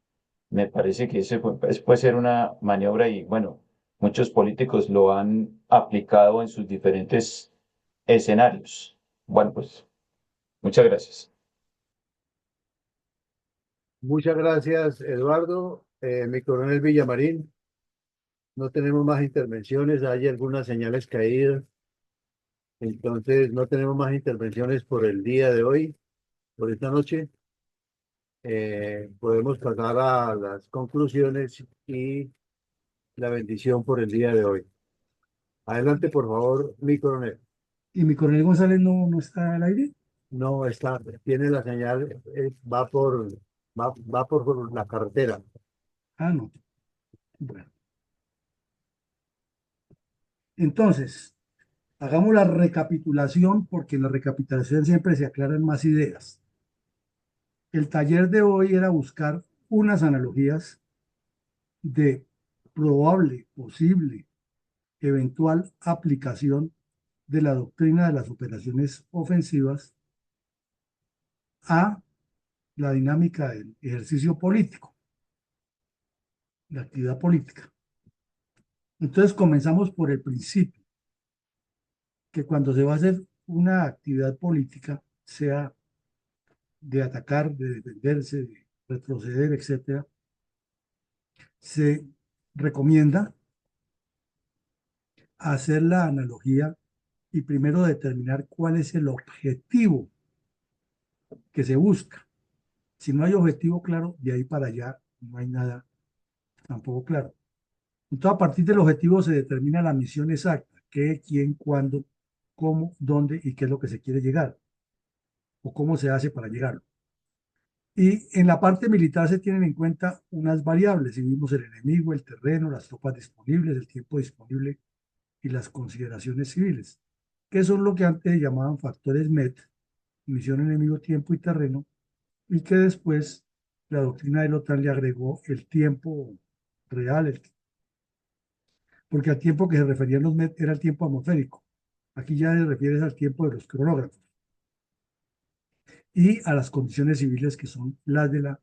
Me parece que ese puede ser una maniobra y bueno, muchos políticos lo han aplicado en sus diferentes escenarios. Bueno, pues muchas gracias. Muchas gracias, Eduardo. Mi coronel Villamarín, no tenemos más intervenciones, hay algunas señales caídas, entonces no tenemos más intervenciones por el día de hoy, por esta noche. Podemos pasar a las conclusiones y la bendición por el día de hoy. Adelante, por favor, mi coronel. ¿Y mi coronel González no está al aire? No está, tiene la señal, va por la carretera. Ah, no. Bueno, entonces, hagamos la recapitulación porque en la recapitulación siempre se aclaran más ideas. El taller de hoy era buscar unas analogías de probable, posible, eventual aplicación de la doctrina de las operaciones ofensivas a la dinámica del ejercicio político, la actividad política. Entonces comenzamos por el principio, que cuando se va a hacer una actividad política, sea de atacar, de defenderse, de retroceder, etcétera, se recomienda hacer la analogía y primero determinar cuál es el objetivo que se busca. Si no hay objetivo claro, de ahí para allá no hay nada tampoco claro. Entonces, a partir del objetivo se determina la misión exacta, qué, quién, cuándo, cómo, dónde y qué es lo que se quiere llegar, o cómo se hace para llegarlo. Y en la parte militar se tienen en cuenta unas variables, si vimos el enemigo, el terreno, las tropas disponibles, el tiempo disponible y las consideraciones civiles, que son lo que antes llamaban factores MET, misión, enemigo, tiempo y terreno, y que después la doctrina de la OTAN le agregó el tiempo real, porque al tiempo que se referían los MET era el tiempo atmosférico. Aquí ya se refiere al tiempo de los cronógrafos y a las condiciones civiles que son las de la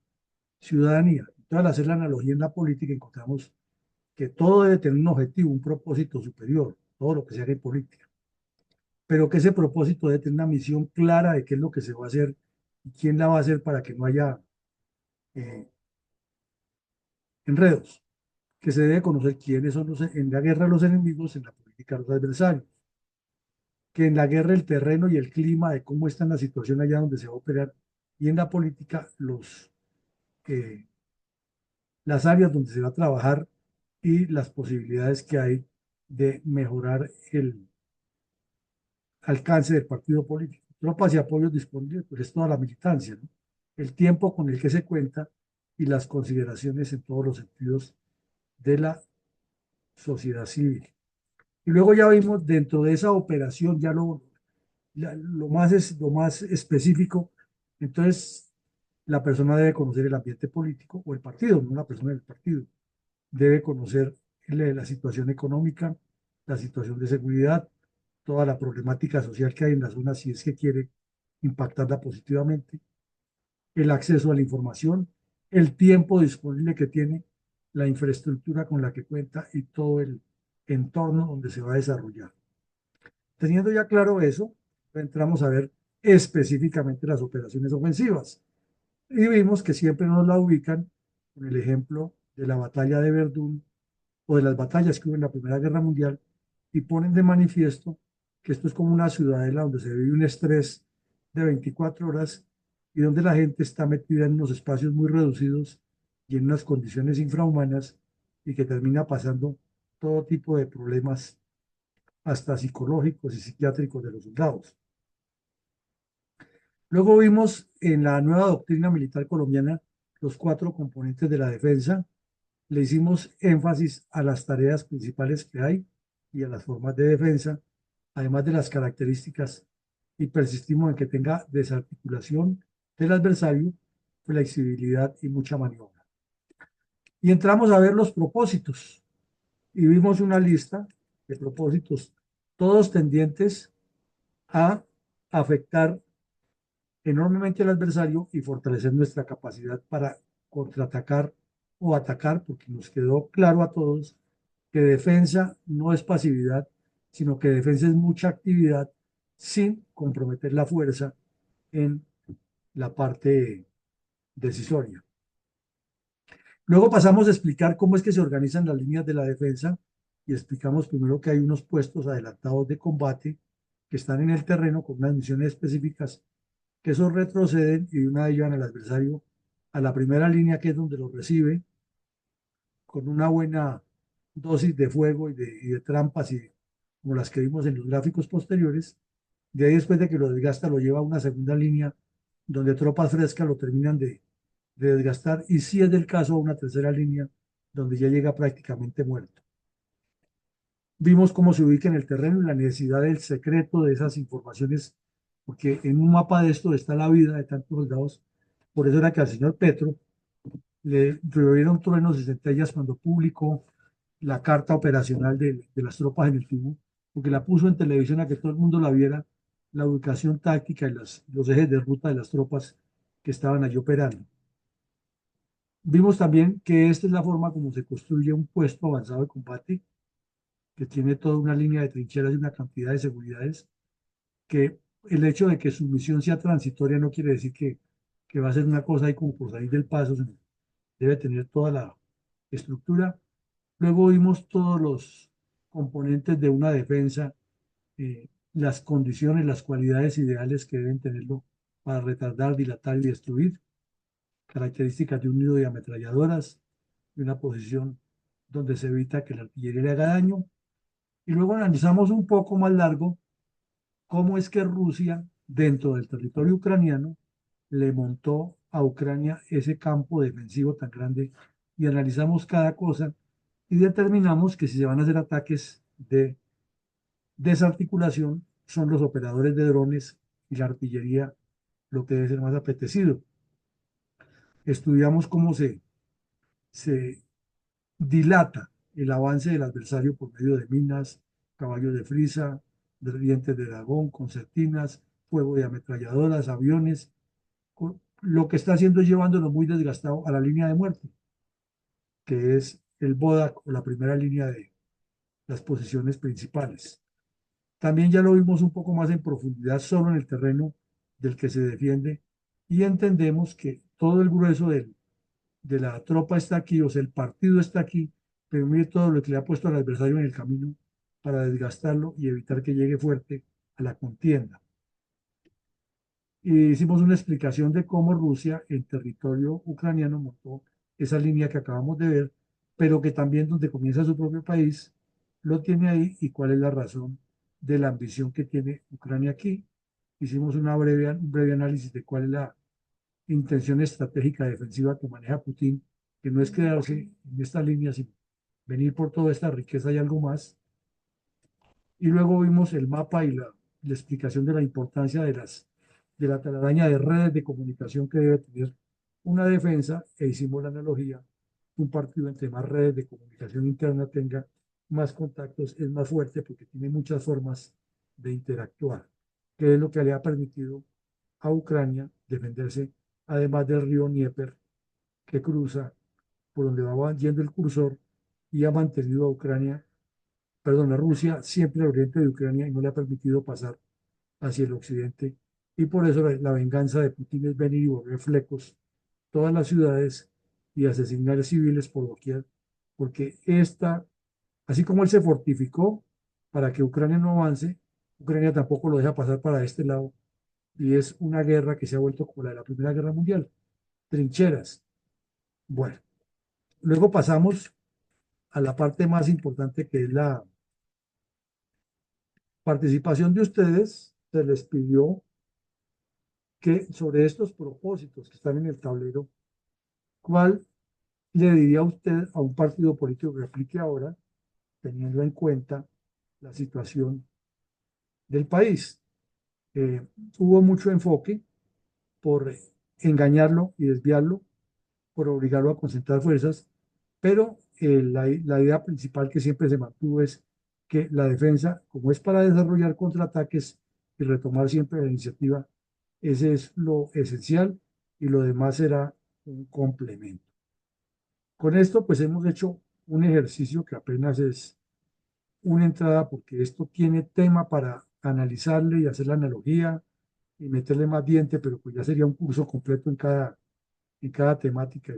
ciudadanía. Entonces, al hacer la analogía en la política, encontramos que todo debe tener un objetivo, un propósito superior, todo lo que se haga en política. Pero que ese propósito debe tener una misión clara de qué es lo que se va a hacer y quién la va a hacer para que no haya eh, enredos. Que se debe conocer quiénes son en la guerra los enemigos, en la política los adversarios. que en la guerra el terreno y el clima de cómo está la situación allá donde se va a operar y en la política eh, las áreas donde se va a trabajar y las posibilidades que hay de mejorar el alcance del partido político. Tropas y apoyos disponibles, pues es toda la militancia, ¿no? El tiempo con el que se cuenta y las consideraciones en todos los sentidos de la sociedad civil. Y luego ya vimos dentro de esa operación ya lo más específico. Entonces, la persona debe conocer el ambiente político o el partido, no la persona del partido. Debe conocer la situación económica, la situación de seguridad, toda la problemática social que hay en la zona si es que quiere impactarla positivamente, el acceso a la información, el tiempo disponible que tiene, la infraestructura con la que cuenta y todo el entorno donde se va a desarrollar. Teniendo ya claro eso, entramos a ver específicamente las operaciones ofensivas. Y vimos que siempre nos la ubican con el ejemplo de la batalla de Verdún o de las batallas que hubo en la Primera Guerra Mundial y ponen de manifiesto que esto es como una ciudadela donde se vive un estrés de 24 horas y donde la gente está metida en unos espacios muy reducidos y en unas condiciones infrahumanas y que termina pasando todo tipo de problemas, hasta psicológicos y psiquiátricos de los soldados. Luego vimos en la nueva doctrina militar colombiana los 4 componentes de la defensa. Le hicimos énfasis a las tareas principales que hay y a las formas de defensa, además de las características, y persistimos en que tenga desarticulación del adversario, flexibilidad y mucha maniobra. Y entramos a ver los propósitos y vimos una lista de propósitos, todos tendientes a afectar enormemente al adversario y fortalecer nuestra capacidad para contraatacar o atacar, porque nos quedó claro a todos que defensa no es pasividad, sino que defensa es mucha actividad sin comprometer la fuerza en la parte decisoria. Luego pasamos a explicar cómo es que se organizan las líneas de la defensa y explicamos primero que hay unos puestos adelantados de combate que están en el terreno con unas misiones específicas que esos retroceden y de una vez llevan al adversario a la primera línea, que es donde lo recibe, con una buena dosis de fuego y de trampas, y como las que vimos en los gráficos posteriores. De ahí, después de que lo desgasta, lo lleva a una segunda línea, donde tropas frescas lo terminan de desgastar, y si es del caso, a una tercera línea, donde ya llega prácticamente muerto. Vimos cómo se ubica en el terreno y la necesidad del secreto de esas informaciones, porque en un mapa de esto está la vida de tantos soldados. Por eso era que al señor Petro le llovieron truenos y centellas cuando publicó la carta operacional de las tropas en el Tibú, porque la puso en televisión a que todo el mundo la viera, la ubicación táctica y los ejes de ruta de las tropas que estaban allí operando. Vimos también que esta es la forma como se construye un puesto avanzado de combate, que tiene toda una línea de trincheras y una cantidad de seguridades, que el hecho de que su misión sea transitoria no quiere decir que va a ser una cosa ahí como por salir del paso, debe tener toda la estructura. Luego vimos todos los componentes de una defensa, las condiciones, las cualidades ideales que deben tenerlo para retardar, dilatar y destruir, características de un nido de ametralladoras, de una posición donde se evita que la artillería le haga daño. Y luego analizamos un poco más largo cómo es que Rusia, dentro del territorio ucraniano, le montó a Ucrania ese campo defensivo tan grande, y analizamos cada cosa y determinamos que si se van a hacer ataques de desarticulación, son los operadores de drones y la artillería lo que debe ser más apetecido. Estudiamos cómo se dilata el avance del adversario por medio de minas, caballos de frisa, de dientes de dragón, concertinas, fuego de ametralladoras, aviones. Lo que está haciendo es llevándolo muy desgastado a la línea de muerte, que es el BODAC o la primera línea de las posiciones principales. También ya lo vimos un poco más en profundidad solo en el terreno del que se defiende, y entendemos que todo el grueso de la tropa está aquí, o sea, el partido está aquí, pero mire todo lo que le ha puesto al adversario en el camino para desgastarlo y evitar que llegue fuerte a la contienda. Y hicimos una explicación de cómo Rusia en territorio ucraniano montó esa línea que acabamos de ver, pero que también donde comienza su propio país, lo tiene ahí y cuál es la razón de la ambición que tiene Ucrania aquí. Hicimos un breve análisis de cuál es la intención estratégica defensiva que maneja Putin, que no es quedarse en esta línea, sino venir por toda esta riqueza y algo más. Y luego vimos el mapa y la explicación de la importancia de la telaraña de redes de comunicación que debe tener una defensa, e hicimos la analogía: un partido entre más redes de comunicación interna tenga, más contactos, es más fuerte porque tiene muchas formas de interactuar, que es lo que le ha permitido a Ucrania defenderse, además del río Dnieper que cruza por donde va yendo el cursor y ha mantenido a Ucrania, perdón, a Rusia siempre al oriente de Ucrania y no le ha permitido pasar hacia el occidente. Y por eso la venganza de Putin es venir y volver flecos todas las ciudades y asesinar civiles por doquier, porque así como él se fortificó para que Ucrania no avance, Ucrania tampoco lo deja pasar para este lado, y es una guerra que se ha vuelto como la de la Primera Guerra Mundial, trincheras. Bueno, luego pasamos a la parte más importante, que es la participación de ustedes. Se les pidió que sobre estos propósitos que están en el tablero, ¿cuál le diría usted a un partido político que aplique ahora, teniendo en cuenta la situación del país? Hubo mucho enfoque por engañarlo y desviarlo, por obligarlo a concentrar fuerzas, pero la idea principal que siempre se mantuvo es que la defensa, como es para desarrollar contraataques y retomar siempre la iniciativa, ese es lo esencial y lo demás será un complemento. Con esto, pues hemos hecho un ejercicio que apenas es una entrada, porque esto tiene tema para analizarle y hacer la analogía y meterle más diente, pero pues ya sería un curso completo en cada temática.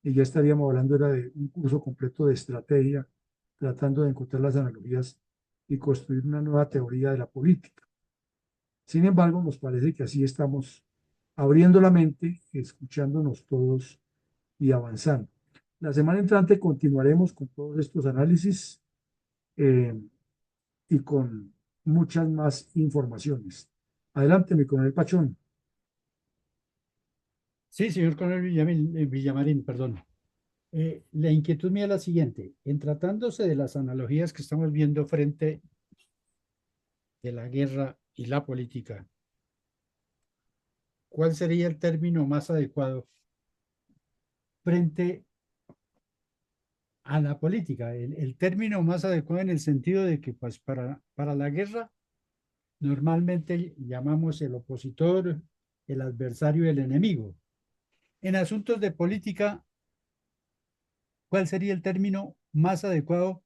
Y ya estaríamos hablando era de un curso completo de estrategia, tratando de encontrar las analogías y construir una nueva teoría de la política. Sin embargo, nos parece que así estamos abriendo la mente, escuchándonos todos y avanzando. La semana entrante continuaremos con todos estos análisis y con muchas más informaciones. Adelante, mi coronel Pachón. Sí, señor coronel Villamarín, perdón. La inquietud mía es la siguiente. En tratándose de las analogías que estamos viendo frente de la guerra y la política, ¿cuál sería el término más adecuado frente a la política? El término más adecuado en el sentido de que, pues, para la guerra, normalmente llamamos el opositor, el adversario y el enemigo. En asuntos de política, ¿cuál sería el término más adecuado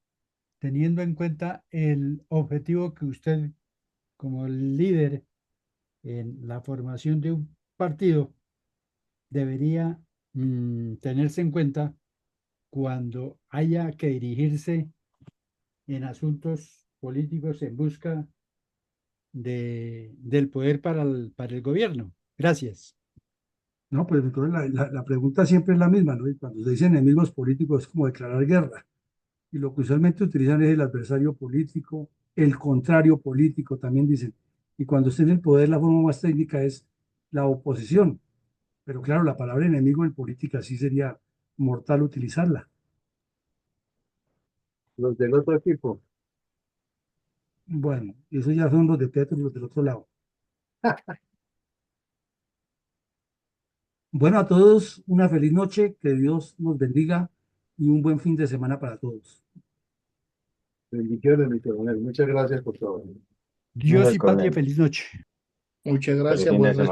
teniendo en cuenta el objetivo que usted, como líder en la formación de un partido, debería tenerse en cuenta cuando haya que dirigirse en asuntos políticos en busca del poder para el gobierno? Gracias. No, pues entonces la pregunta siempre es la misma, ¿no? Y cuando se dice enemigos políticos es como declarar guerra. Y lo que usualmente utilizan es el adversario político, el contrario político, también dicen. Y cuando esté en el poder, la forma más técnica es la oposición. Pero claro, la palabra enemigo en política sí sería mortal utilizarla. Los del otro equipo. Bueno, esos ya son los de Petro y los del otro lado. Bueno, a todos una feliz noche, que Dios nos bendiga y un buen fin de semana para todos. Bendiciones, mi coronel. Muchas gracias por todo. Dios Gracias, y patria, coronel. feliz noche. Muchas Feliz gracias, fin de buen resto. semana.